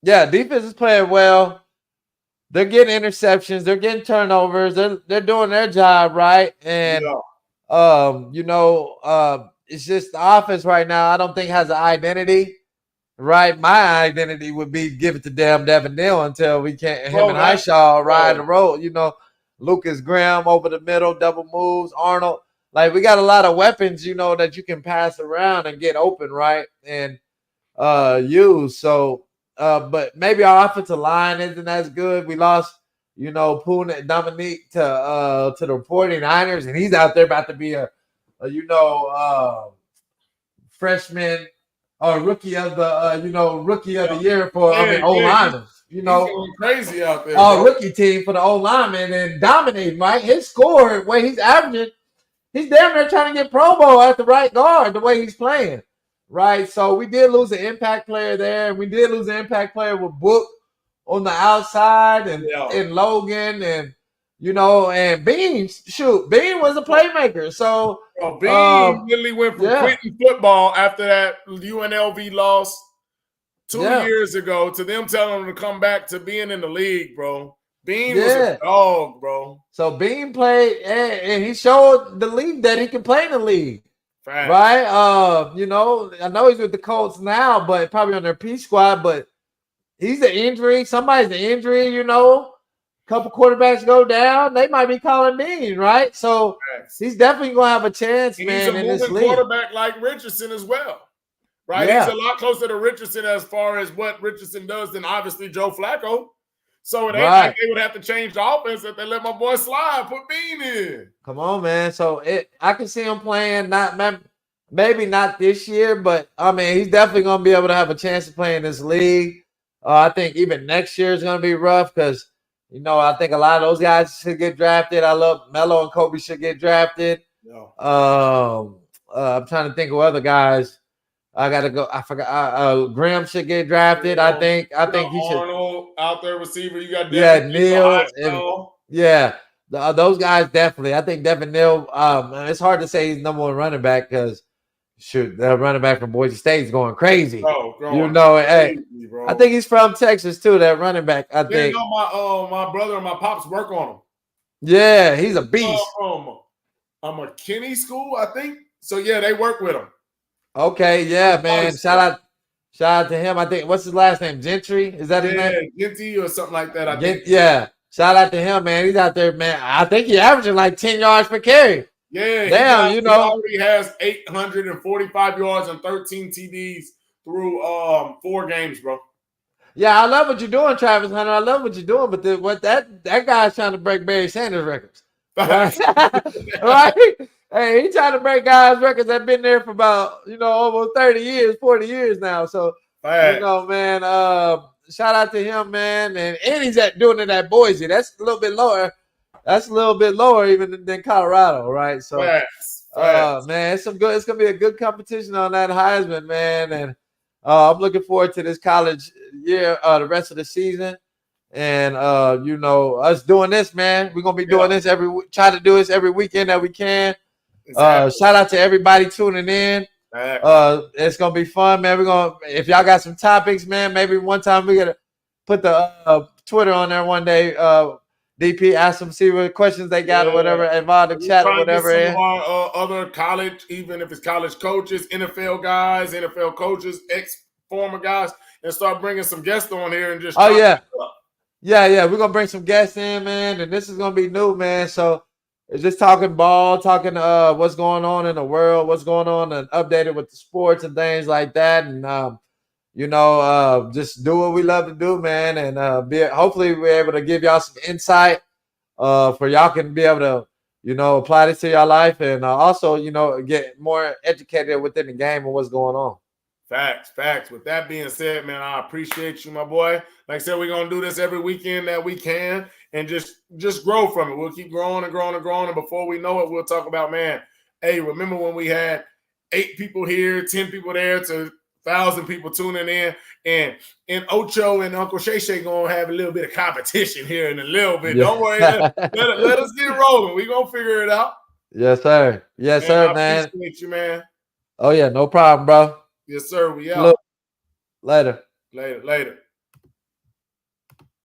S2: Yeah,
S1: defense is playing well. They're getting interceptions. They're getting turnovers. They're doing their job right. And, it's just the offense right now I don't think has an identity. Right, my identity would be give it to damn Devin Neal until we can't. Him and Highshaw ride the road. Lucas Graham over the middle, double moves. Arnold, like we got a lot of weapons, that you can pass around and get open, right, and use. So, but maybe our offensive line isn't as good. We lost, Poon and Dominique to the 49ers, and he's out there about to be a freshman. Rookie of the rookie of the year for O-linemen.
S2: He's going crazy out there.
S1: Rookie team for the O-lineman and dominating, right? His score, where he's averaging, he's damn near trying to get Pro Bowl at the right guard the way he's playing, right? So we did lose an impact player there, and we did lose an impact player with Book on the outside and Logan and and Bean. Shoot, Bean was a playmaker. So
S2: Bean literally went from quitting football after that UNLV loss 2 years ago to them telling him to come back to being in the league, bro. Bean was a dog, bro.
S1: So Bean played, and he showed the league that he can play in the league. Fact. Right? I know he's with the Colts now, but probably on their P squad, but he's an injury. Somebody's an injury, Couple quarterbacks go down, they might be calling Bean, right? So he's definitely going to have a chance, and man, in this league.
S2: He's a quarterback like Richardson as well, right? Yeah. He's a lot closer to Richardson as far as what Richardson does than obviously Joe Flacco. So it ain't like they would have to change the offense if they let my boy slide, put Bean in.
S1: Come on, man. So I can see him playing, maybe not this year, but I mean, he's definitely going to be able to have a chance to play in this league. I think even next year is going to be rough because I think a lot of those guys should get drafted. I love Melo and Kobe should get drafted. Yeah. I'm trying to think of other guys. I gotta go. I forgot. Graham should get drafted. I think he should.
S2: Arnold out there receiver. You got
S1: Neal. Those guys definitely. I think Devin Neal. It's hard to say he's number one running back because the running back from Boise State is going crazy.
S2: Bro, bro.
S1: I think he's from Texas too. That running back. I
S2: Yeah,
S1: think.
S2: no, my brother and my pops work on him.
S1: Yeah, he's a beast.
S2: A McKinney school, I think. So yeah, they work with him.
S1: Okay, yeah, man. Shout out to him. I think what's his last name? Gentry? Is that his name?
S2: Gentry or something like that. I think.
S1: Yeah. Shout out to him, man. He's out there, man. I think he's averaging like 10 yards per carry.
S2: Yeah,
S1: damn,
S2: he already has 845 yards and 13 TDs through 4 games, bro.
S1: Yeah, I love what you're doing, Travis Hunter. I love what you're doing, but what that guy's trying to break Barry Sanders records. Right? Right? Hey, he's trying to break guys' records that been there for about, almost 30 years, 40 years now. So, man, shout out to him, man. And he's doing it at Boise. That's a little bit lower. That's a little bit lower even than Colorado, right? So, man, it's gonna be a good competition on that Heisman, man. And I'm looking forward to this college year, the rest of the season. And us doing this, man. We're gonna be doing this try to do this every weekend that we can. Shout out to everybody tuning in. It's gonna be fun, man. If y'all got some topics, man, maybe one time we gotta put the Twitter on there one day. DP, ask them, see what questions they got or whatever, involve the chat or whatever.
S2: Some of our other college, even if it's college coaches, NFL guys, NFL coaches, ex-former guys, and start bringing some guests on here and just
S1: Yeah, we're gonna bring some guests in, man, and this is gonna be new, man. So it's just talking ball, talking what's going on in the world, what's going on, and updated with the sports and things like that, and just do what we love to do, man, and hopefully we're able to give y'all some insight for y'all can be able to apply this to your life, and also get more educated within the game and what's going on.
S2: Facts. With that being said, man, I appreciate you, my boy. Like I said, we're gonna do this every weekend that we can, and just grow from it. We'll keep growing and growing and growing, and before we know it, we'll talk about, man, hey, remember when we had 8 people here, 10 people there, to 1,000 people tuning in, and Ocho and Uncle Shay Shay gonna have a little bit of competition here in a little bit. Yeah. Don't worry, let us get rolling. We gonna figure it out.
S1: Yes, sir. Yes, sir, man.
S2: I appreciate you, man.
S1: Oh yeah, no problem, bro.
S2: Yes, sir. We out.
S1: Later.
S2: Later.